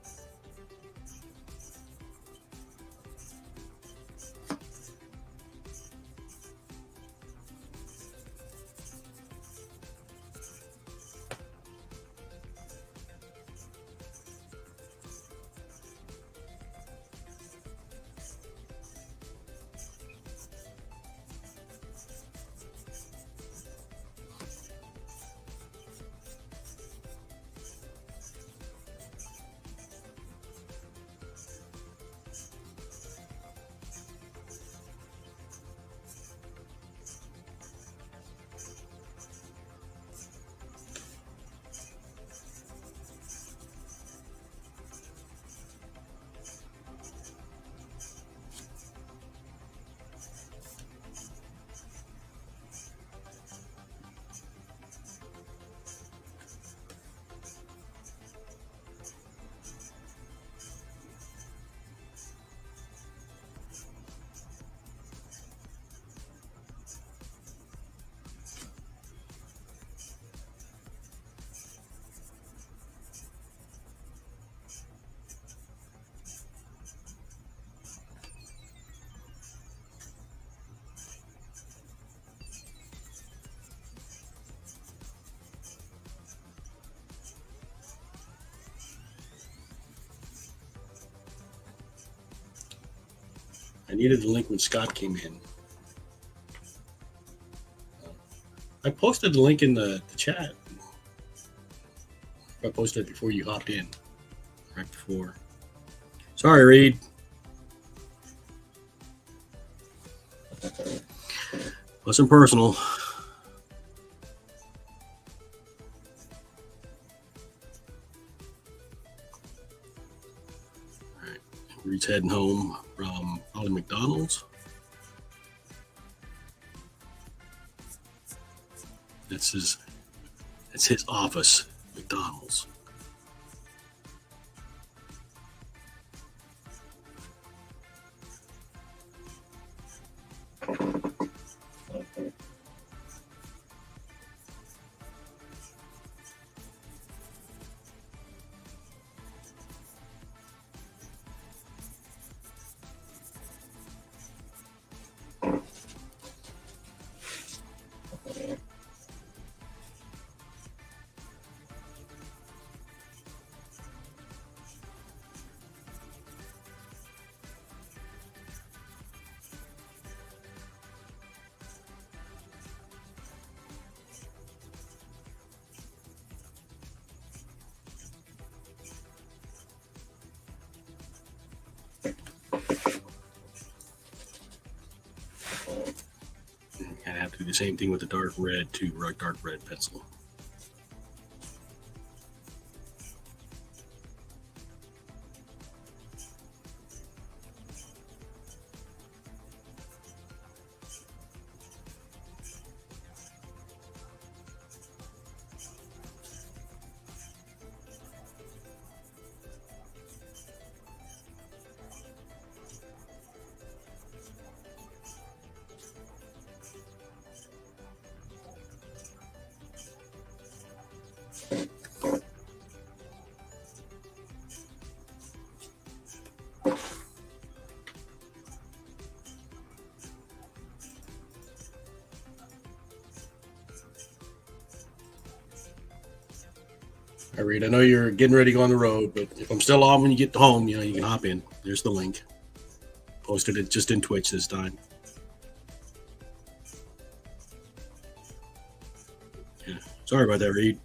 I needed the link when Scott came in. I posted the link in the chat. I posted it before you hopped in. Right before. Sorry, Reed. Wasn't personal. All right. Reed's heading home from probably McDonald's. That's his office, McDonald's. I have to do the same thing with the dark red too, right? Dark red pencil. All right, I know you're getting ready to go on the road, but if I'm still on when you get home, you can hop in. There's the link. Posted it just in Twitch this time. Yeah, sorry about that, Reed.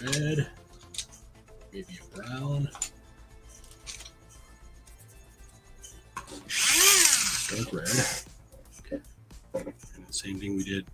Red, maybe a brown, dark red, and the same thing we did.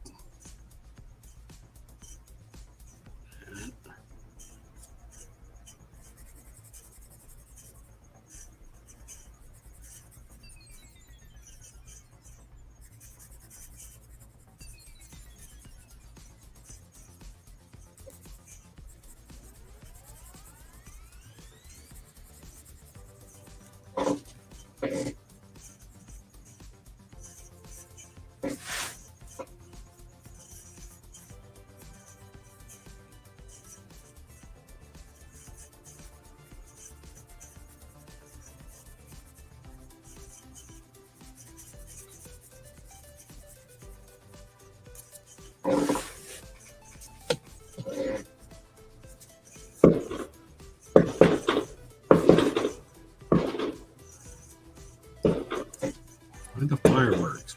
And the fireworks.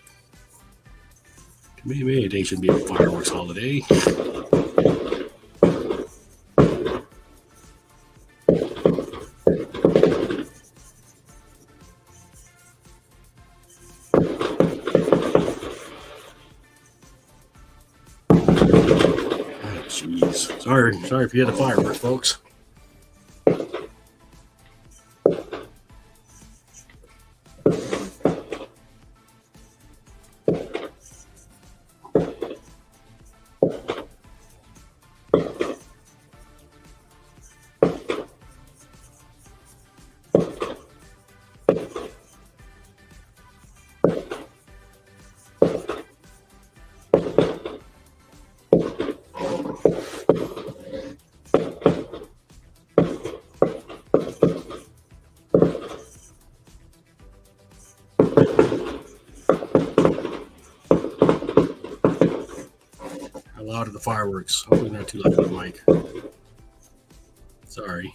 Maybe it shouldn't be a fireworks holiday. Jeez. Sorry if you had the fireworks, folks. loud are the fireworks? Hopefully not too loud on the mic. Sorry.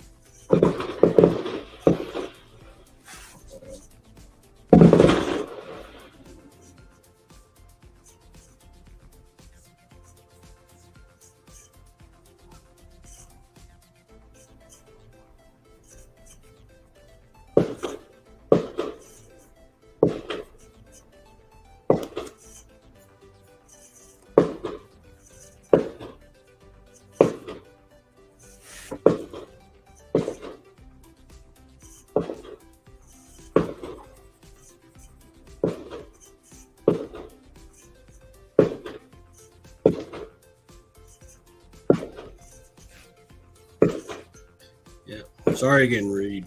Sorry again, Reed.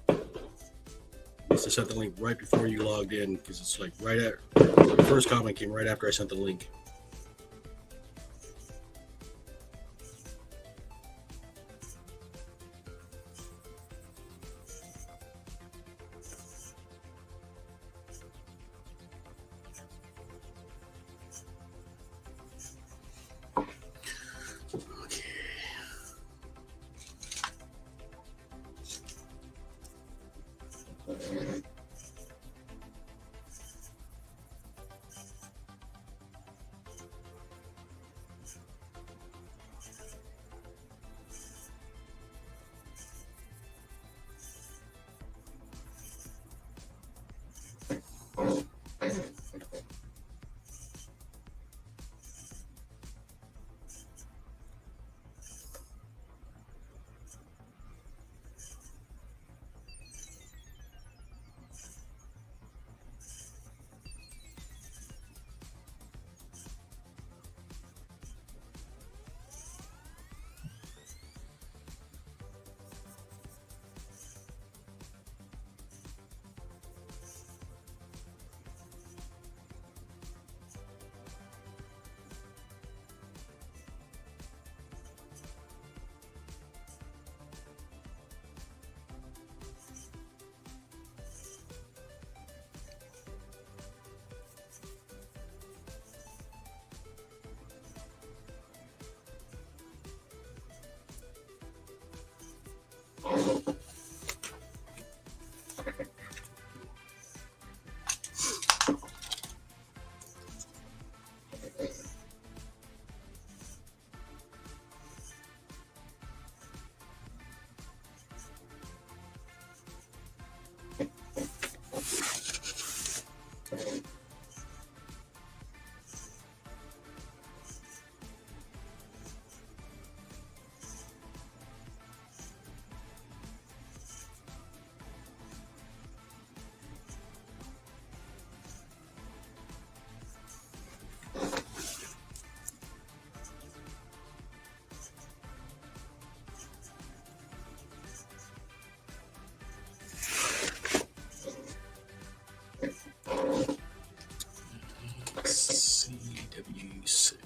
I sent the link right before you logged in because it's like right at the first comment came right after I sent the link. CW6.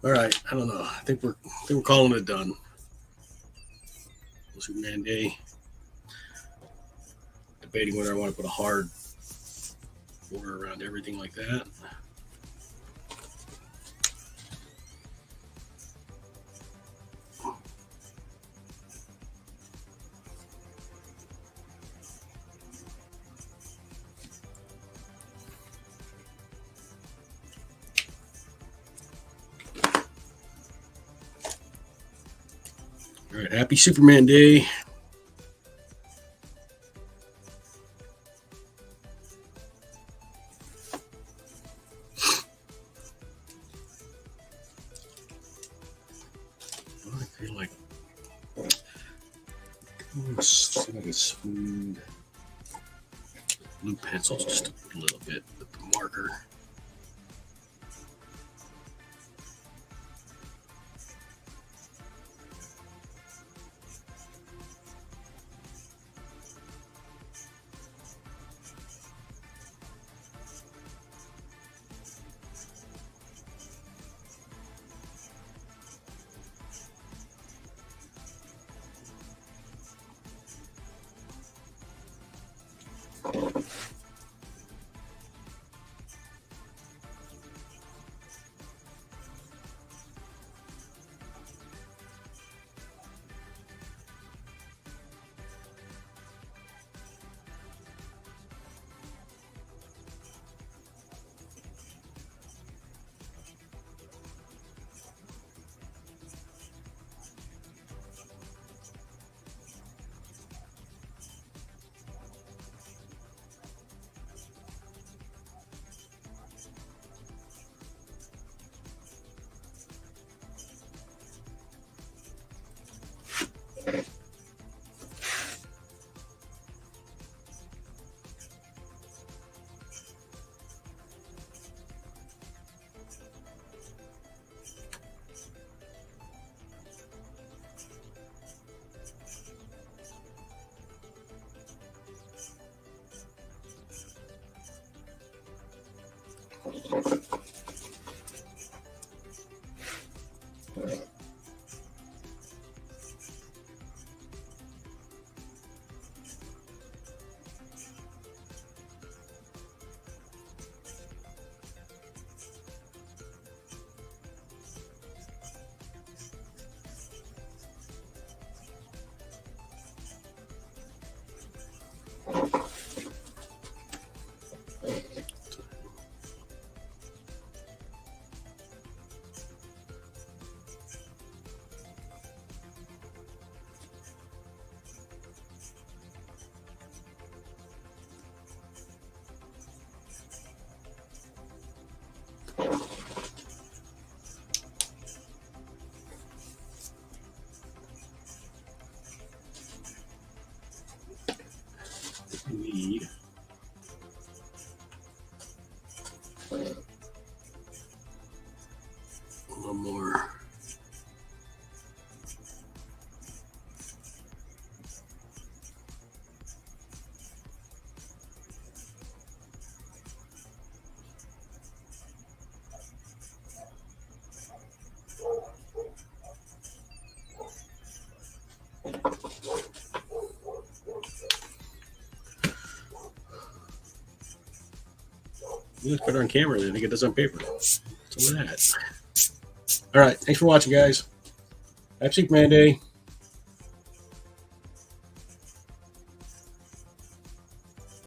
All right. I don't know. I think we're calling it done. Superman Day. Debating whether I want to put a hard border around everything like that. All right, happy Superman Day. I feel like see if I can smooth blue pencils just a little bit with the marker. Need a little more. You look better on camera than I think it does on paper. What's all that? All right. Thanks for watching, guys. Happy Superman Day.